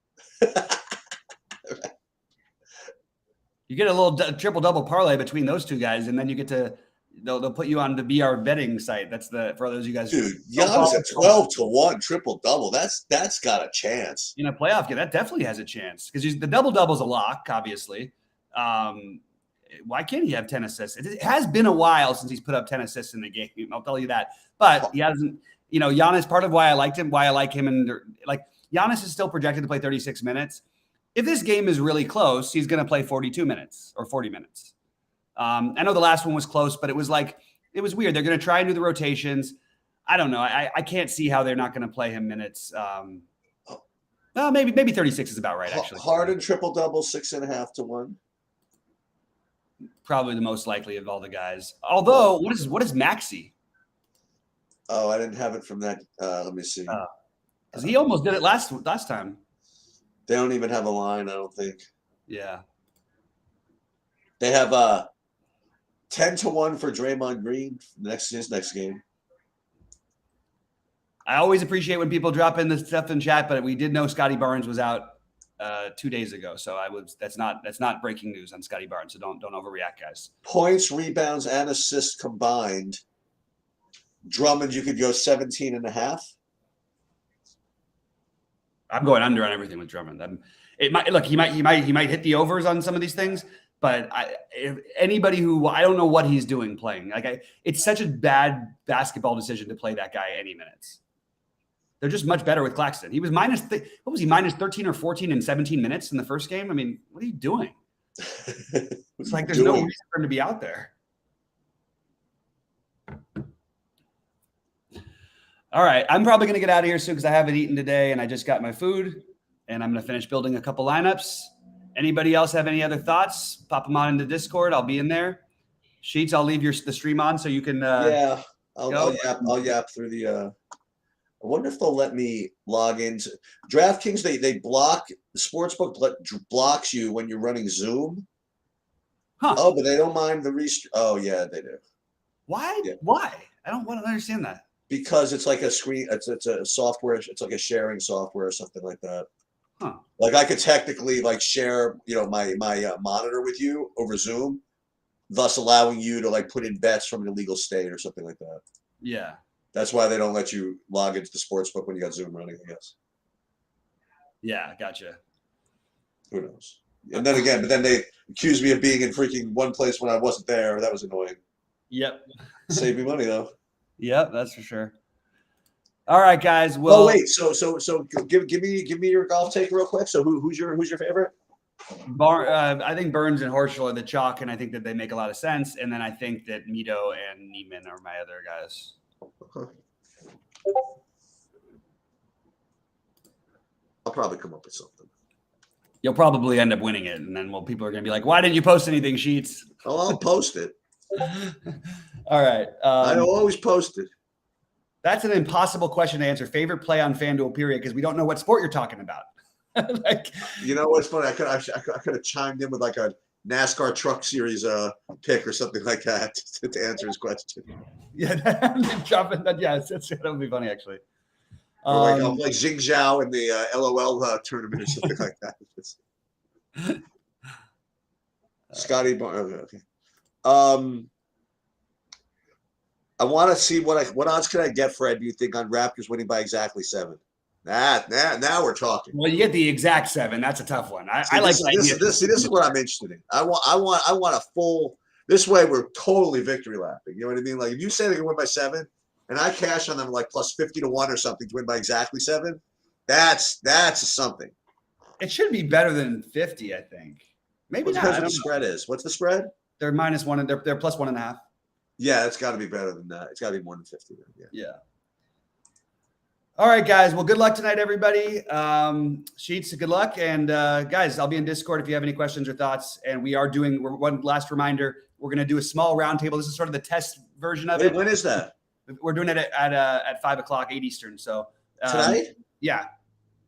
You get a little triple double parlay between those two guys, and then you get to they'll put you on the BR betting site. That's for those of you guys. Dude, Giannis at 12 to 1 triple double. That's got a chance in a playoff game. That definitely has a chance because the double double's a lock, obviously. Why can't he have 10 assists? It has been a while since he's put up 10 assists in the game. I'll tell you that, but he hasn't. you know, Giannis, part of why I liked him, why I like him, and like Giannis is still projected to play 36 minutes. If this game is really close, he's going to play 42 minutes or 40 minutes. I know the last one was close, but it was weird. They're going to try and do the rotations. I don't know. I can't see how they're not going to play him minutes. Well, maybe 36 is about right, actually. Harden triple-double, 6.5 to 1. Probably the most likely of all the guys. Although, what is Maxey? Oh, I didn't have it from that. Let me see. Because he almost did it last time. They don't even have a line, I don't think. Yeah. They have 10 to 1 for Draymond Green his next game. I always appreciate when people drop in the stuff in chat, but we did know Scotty Barnes was out 2 days ago, so that's not breaking news on Scotty Barnes. So don't overreact, guys. Points, rebounds, and assists combined. Drummond, you could go 17.5. I'm going under on everything with Drummond. He might hit the overs on some of these things, but if anybody who I don't know what he's doing playing, it's such a bad basketball decision to play that guy any minutes. They're just much better with Claxton. He was minus 13 or 14 in 17 minutes in the first game. I mean, what are you doing? It's like there's no reason for him to be out there. All right, I'm probably going to get out of here soon because I haven't eaten today and I just got my food and I'm going to finish building a couple lineups. Anybody else have any other thoughts? Pop them on into Discord. I'll be in there. Sheets, I'll leave the stream on so you can. I'll yap through the. I wonder if they'll let me log into DraftKings. They block the sportsbook blocks you when you're running Zoom. Huh? Oh, but they don't mind the restream. Oh yeah, they do. Why? Yeah. Why? I don't want to understand that. Because it's like a screen. It's a software. It's like a sharing software or something like that. Huh. Like I could technically share my monitor with you over Zoom, thus allowing you to put in bets from an illegal state or something like that. Yeah. That's why they don't let you log into the sportsbook when you got Zoom running, I guess. Yeah, gotcha. Who knows? And then again, but then they accused me of being in freaking one place when I wasn't there. That was annoying. Yep. Save me money though. Yep, that's for sure. All right, guys. Well, wait. So give me your golf take real quick. So who's your favorite? I think Burns and Horschel are the chalk, and I think that they make a lot of sense. And then I think that Mito and Neiman are my other guys. Okay. I'll probably come up with something. You'll probably end up winning it, and then people are going to be like, "Why didn't you post anything, Sheets?" Oh, I'll post it. All right. I always post it. That's an impossible question to answer. Favorite play on FanDuel, period, because we don't know what sport you're talking about. You know what's funny? I could have chimed in with a NASCAR Truck Series pick or something like that to answer his question. Yeah, yes, that would be funny actually. Or like Xing Zhao in the LOL tournament or something like that. Scotty Barnes. Okay. I want to see what odds can I get, Fred? Do you think on Raptors winning by exactly 7? Now we're talking. Well, you get the exact 7. That's a tough one. This is what I'm interested in. I want a full. This way, we're totally victory lapping. You know what I mean? Like if you say they can win by 7, and I cash on them plus 50 to 1 or something to win by exactly 7, that's something. It should be better than 50, I think. Maybe not. Depends what the spread is. What's the spread? They're -1 and they're plus 1.5. Yeah, it's got to be better than that. It's got to be more than 50. Yeah. All right, guys. Well, good luck tonight, everybody. Sheets, good luck. And guys, I'll be in Discord if you have any questions or thoughts. And one last reminder, we're going to do a small roundtable. This is sort of the test version of it. When is that? We're doing it at 5 o'clock, 8 Eastern. So tonight? Yeah.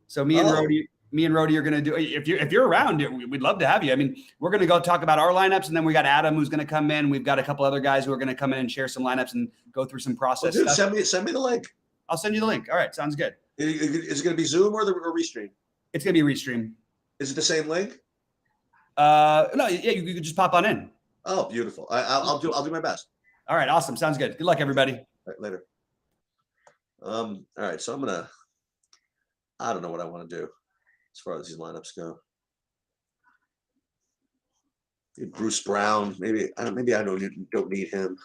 So me and Rhodey are going to do, if you're around, we'd love to have you. I mean, we're going to go talk about our lineups, and then we got Adam who's going to come in. We've got a couple other guys who are going to come in and share some lineups and go through some process dude, stuff. Send me the link. I'll send you the link. All right, sounds good. Is it going to be Zoom or Restream? It's going to be Restream. Is it the same link? No, yeah, you could just pop on in. Oh, beautiful. I'll do my best. All right, awesome. Sounds good. Good luck, everybody. All right, later. All right, so I don't know what I want to do as far as these lineups go. Maybe Bruce Brown. Maybe I don't need him.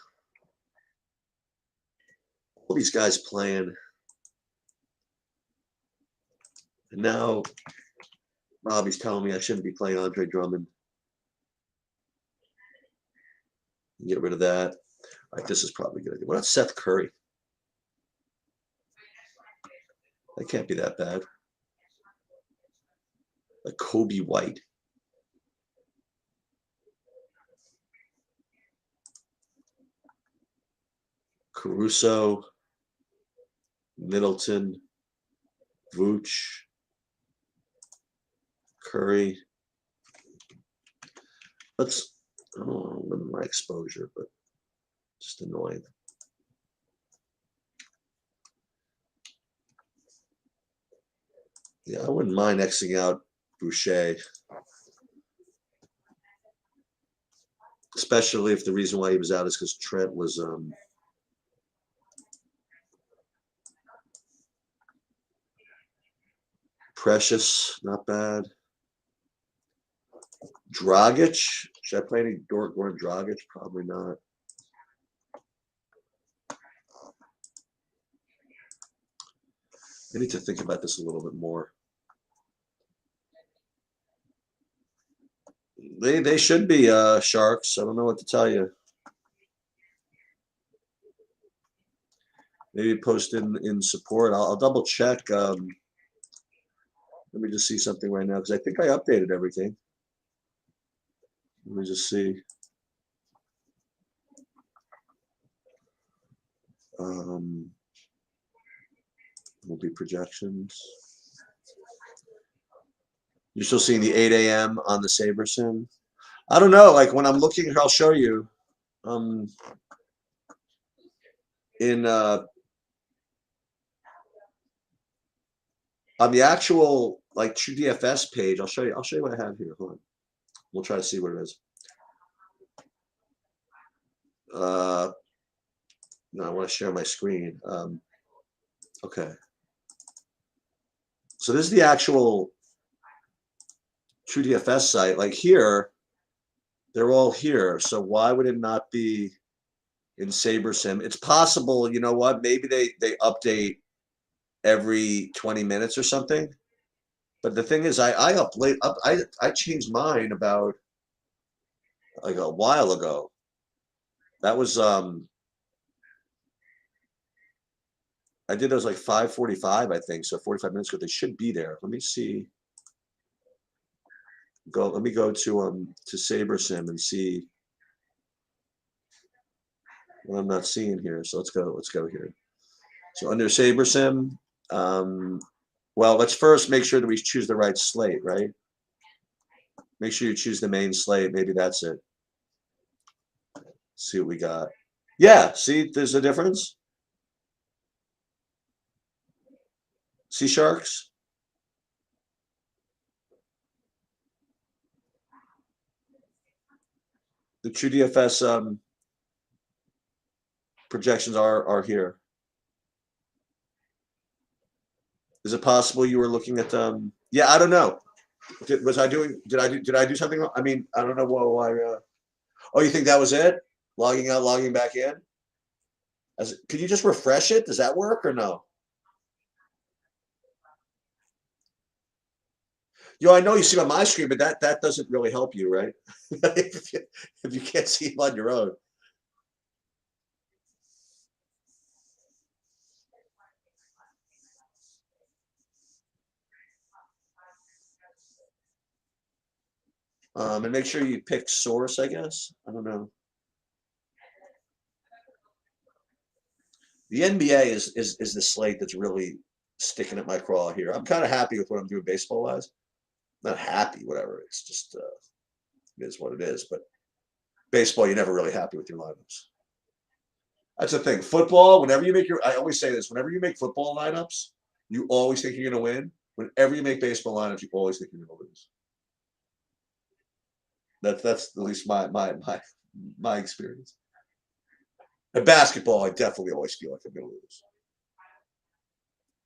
All these guys playing. And now Bobby's telling me I shouldn't be playing Andre Drummond. Get rid of that. All right, this is probably good. What about Seth Curry? That can't be that bad. Like Kobe White. Caruso, Middleton, Vooch, Curry. Let's, I don't know, limit my exposure, but just annoying. Yeah, I wouldn't mind Xing out Boucher. Especially if the reason why he was out is because Trent was Precious, not bad. Dragic. Should I play any Goran Dragic? Probably not. I need to think about this a little bit more. They should be Sharks. I don't know what to tell you. Maybe post in support. I'll double check. Let me just see something right now because I think I updated everything. Let me just see. Will be projections. You're still seeing the 8 a.m. on the Saber Sim. I don't know. Like when I'm looking, I'll show you. In on the actual like True DFS page, I'll show you. I'll show you what I have here. Hold on. We'll try to see what it is. No, I want to share my screen. Okay. So this is the actual True DFS site. Like here, they're all here. So why would it not be in SaberSim? It's possible, you know what? Maybe they update every 20 minutes or something. But the thing is, I changed mine about like a while ago. That was I did those like 5:45, I think. So 45 minutes ago. They should be there. Let me see. Let me go to SaberSim and see what I'm not seeing here. So let's go here. So under SaberSim, well, let's first make sure that we choose the right slate, right? Make sure you choose the main slate. Maybe that's it. See what we got. Yeah, see, there's a difference. See Sharks? The True DFS projections are here. Is it possible you were looking at yeah, I don't know. Did I do something wrong? I mean, I don't know why oh, you think that was it? Logging out, logging back in? Could you just refresh it? Does that work or no? I know you see on my screen, but that doesn't really help you, right? if you can't see him on your own. And make sure you pick source, I guess. I don't know. The NBA is the slate that's really sticking at my craw here. I'm kind of happy with what I'm doing baseball wise. Not happy, whatever. It's just it is what it is. But baseball, you're never really happy with your lineups. That's the thing. Football, I always say this, whenever you make football lineups, you always think you're going to win. Whenever you make baseball lineups, you always think you're going to lose. That's at least my experience. In basketball, I definitely always feel like I'm going to lose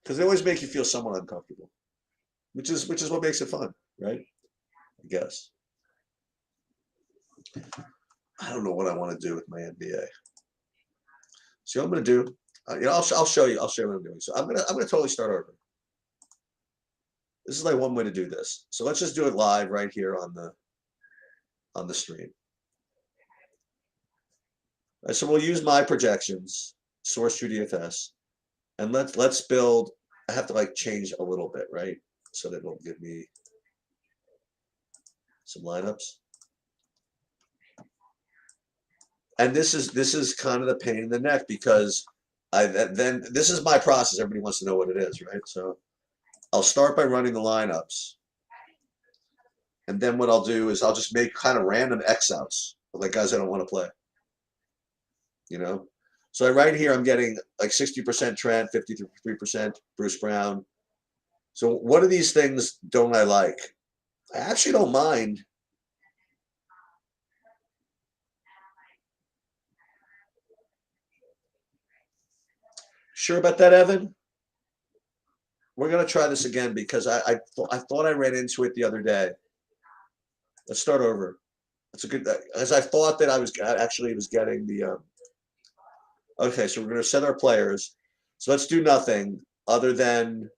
because they always make you feel somewhat uncomfortable, which is what makes it fun, right? I guess. I don't know what I want to do with my NBA. See what I'm going to do. I'll show you. I'll show you what I'm doing. So I'm gonna totally start over. This is like one way to do this. So let's just do it live right here on the stream. All right, so we'll use my projections, source through DFS, and let's build. I have to like change a little bit, right? So that it'll give me some lineups. And this is kind of the pain in the neck because then this is my process. Everybody wants to know what it is, right? So I'll start by running the lineups. And then what I'll do is I'll just make kind of random X outs, like guys I don't want to play. You know? So right here I'm getting like 60% Trent, 53% Bruce Brown. So what of these things don't I like? I actually don't mind. Sure about that, Evan? We're going to try this again because I thought I ran into it the other day. Let's start over. That's a good, as I thought that I was getting the, okay, so we're going to set our players. So let's do nothing other than,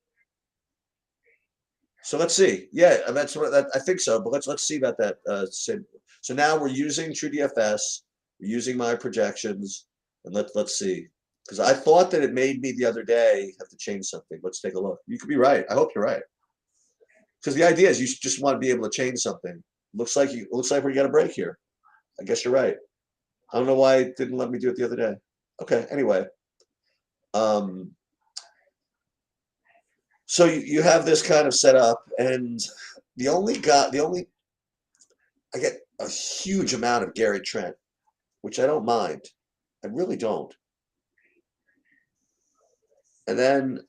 so let's see. Yeah, that's what I think so, but let's see about that. So now we're using TrueDFS, we're using my projections, and let's see. Because I thought that it made me the other day have to change something. Let's take a look. You could be right. I hope you're right. Because the idea is you just want to be able to change something. Looks like we got a break here. I guess you're right. I don't know why it didn't let me do it the other day. Okay. Anyway, so you have this kind of set up, and I get a huge amount of Gary Trent, which I don't mind. I really don't. And then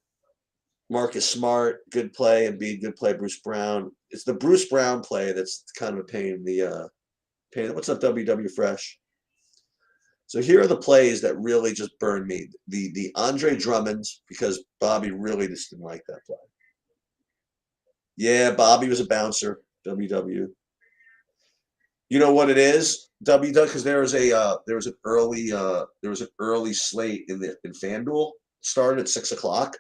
Marcus Smart, good play, and Embiid, good play. Bruce Brown. It's the Bruce Brown play that's kind of a pain in the pain. What's up, WW Fresh? So here are the plays that really just burned me. The Andre Drummond, because Bobby really just didn't like that play. Yeah, Bobby was a bouncer. WW. You know what it is? WW, because there was an early slate in FanDuel. Started at 6 o'clock.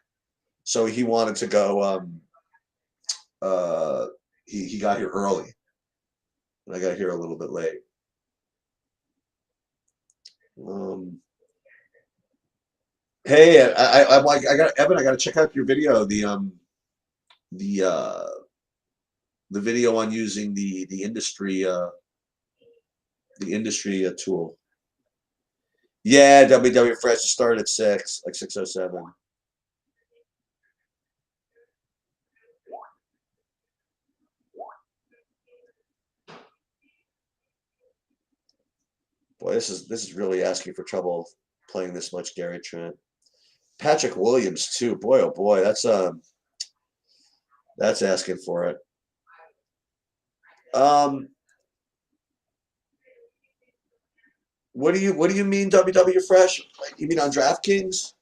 So he wanted to go. He got here early, and I got here a little bit late. Hey, I got Evan. I got to check out your video. The video on using the industry tool. Yeah, WW Fresh started at 6, like 6:07. Boy, this is really asking for trouble playing this much Gary Trent. Patrick Williams too. Boy, oh boy, that's asking for it. What do you mean WW Fresh? You mean on DraftKings?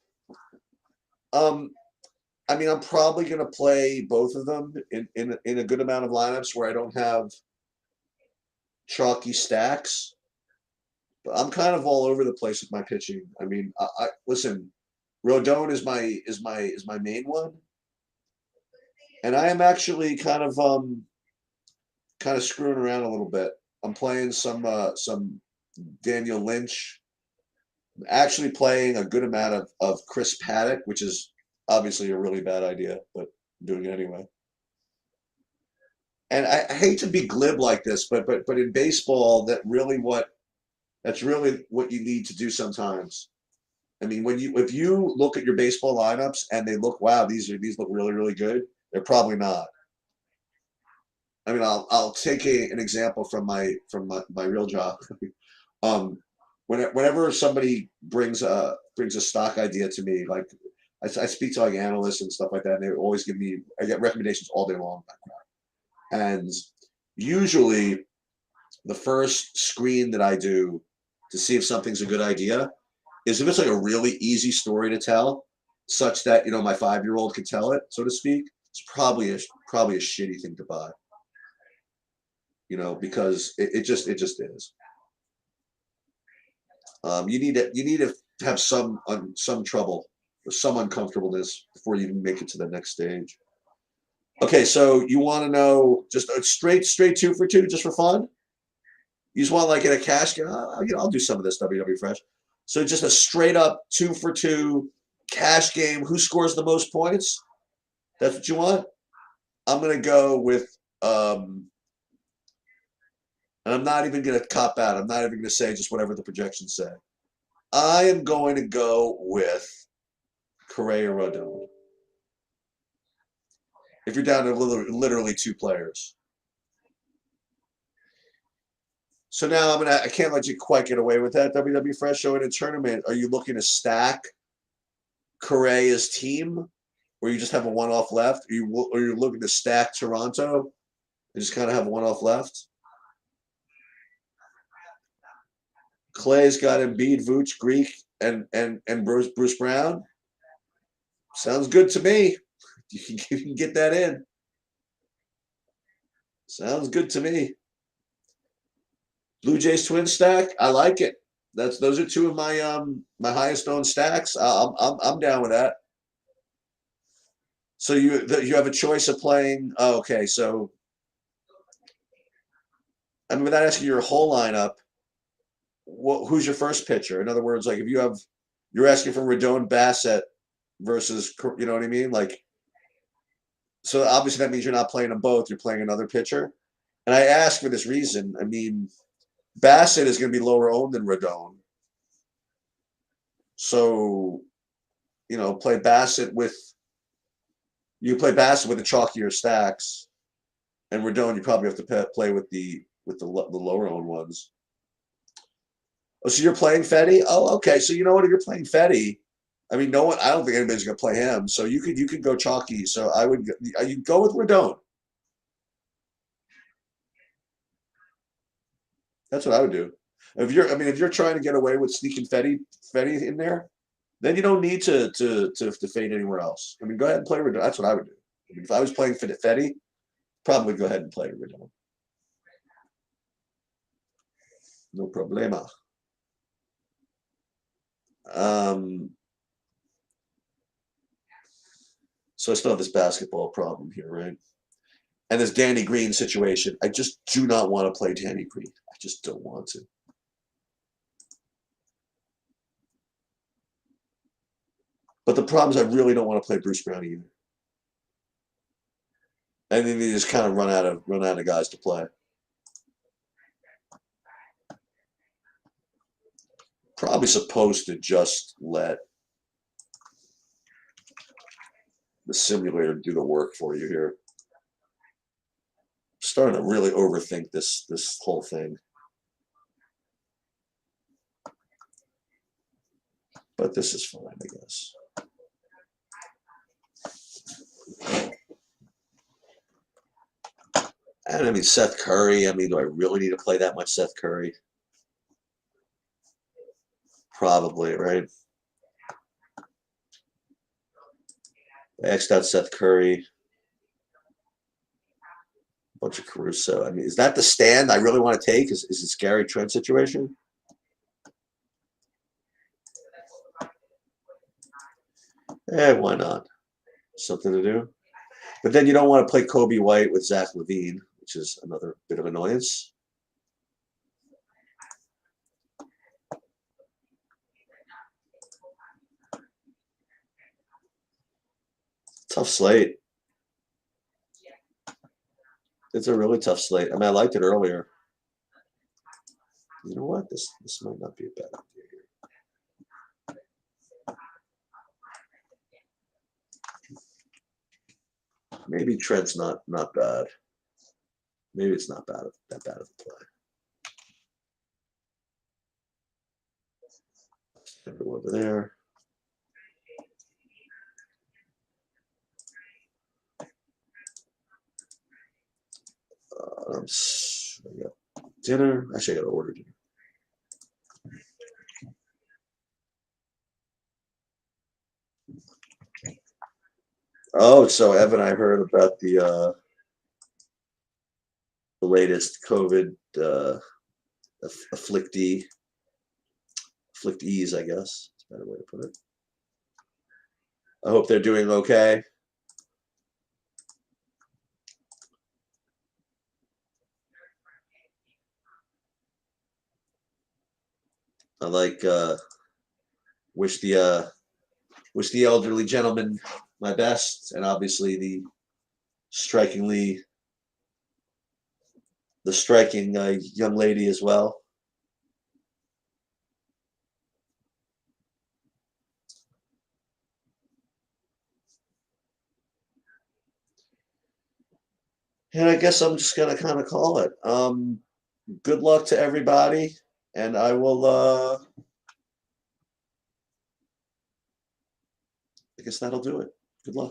I mean, I'm probably going to play both of them in a good amount of lineups where I don't have chalky stacks. But I'm kind of all over the place with my pitching. I mean, I listen. Rodon is my main one, and I am actually kind of screwing around a little bit. I'm playing some Daniel Lynch. I'm actually playing a good amount of Chris Paddock, which is obviously a really bad idea, but I'm doing it anyway. And I hate to be glib like this, but in baseball, that's really what you need to do sometimes. I mean, if you look at your baseball lineups and they look, wow, these look really, really good, they're probably not. I mean, I'll take an example from my real job. Whenever somebody brings a stock idea to me, like I speak to like analysts and stuff like that, and they always I get recommendations all day long. And usually the first screen that I do to see if something's a good idea is if it's like a really easy story to tell, such that my 5-year-old can tell it, so to speak. It's probably a shitty thing to buy, because it just is. You need to have some trouble or some uncomfortableness before you can make it to the next stage. Okay, so you want to know just a straight 2 for 2 just for fun? You just want like in a cash game? I'll do some of this WW Fresh. So just a straight up 2 for 2 cash game. Who scores the most points? That's what you want? I'm gonna go with and I'm not even gonna cop out. I'm not even gonna say just whatever the projections say. I am going to go with Correa Rodon. If you're down to literally 2 players. So now I can't let you quite get away with that. WW Fresh show in a tournament. Are you looking to stack Correa's team, or you just have a one-off left? Or you're looking to stack Toronto and just kind of have a one-off left? Clay's got Embiid, Vooch, Greek, and Bruce Brown. Sounds good to me. You can get that in. Sounds good to me. Blue Jays twin stack. I like it. Those are 2 of my my highest owned stacks. I'm down with that. So you have a choice of playing. Oh, okay, so I mean, without asking your whole lineup, who's your first pitcher? In other words, like if you're asking for Rodon, Bassett versus, you know what I mean? Like, so obviously that means you're not playing them both. You're playing another pitcher. And I ask for this reason. I mean, Bassett is going to be lower owned than Rodon. So, play Bassett with the chalkier stacks, and Rodon you probably have to play with the lower owned ones. Oh, so you're playing Fetty? Oh, okay. So you know what? If you're playing Fetty, I mean, no one. I don't think anybody's going to play him. So you could go chalky. So you go with Rodon. That's what I would do. If you're trying to get away with sneaking Fetty in there, then you don't need to fade anywhere else. I mean, go ahead and play Rodon. That's what I would do. I mean, if I was playing Fetty, probably go ahead and play Rodon. No problema. So I still have this basketball problem here, right? And this Danny Green situation. I just do not want to play Danny Green. I just don't want to. But the problem is I really don't want to play Bruce Brown either. And then they just kind of run out of guys to play. Probably supposed to just let the simulator do the work for you here. I'm starting to really overthink this whole thing. But this is fine, I guess. And I mean, Seth Curry. I mean, do I really need to play that much Seth Curry? Probably, right? I X'd out Seth Curry. A bunch of Caruso. I mean, is that the stand I really want to take? Is this Gary Trent situation? Why not? Something to do. But then you don't want to play Kobe White with Zach LaVine, which is another bit of annoyance. Tough slate. It's a really tough slate. I mean, I liked it earlier. You know what? This might not be a bad idea here. Maybe Trent's not bad. Maybe it's not that bad of a play. Go over there. I got dinner. Actually, I got to order dinner. Oh, so Evan, I heard about the latest COVID afflictees, I guess. That's a better way to put it. I hope they're doing okay. I like wish the elderly gentleman my best, and obviously the striking young lady as well. And I guess I'm just gonna kind of call it. Good luck to everybody, and I will. I guess that'll do it. Good luck.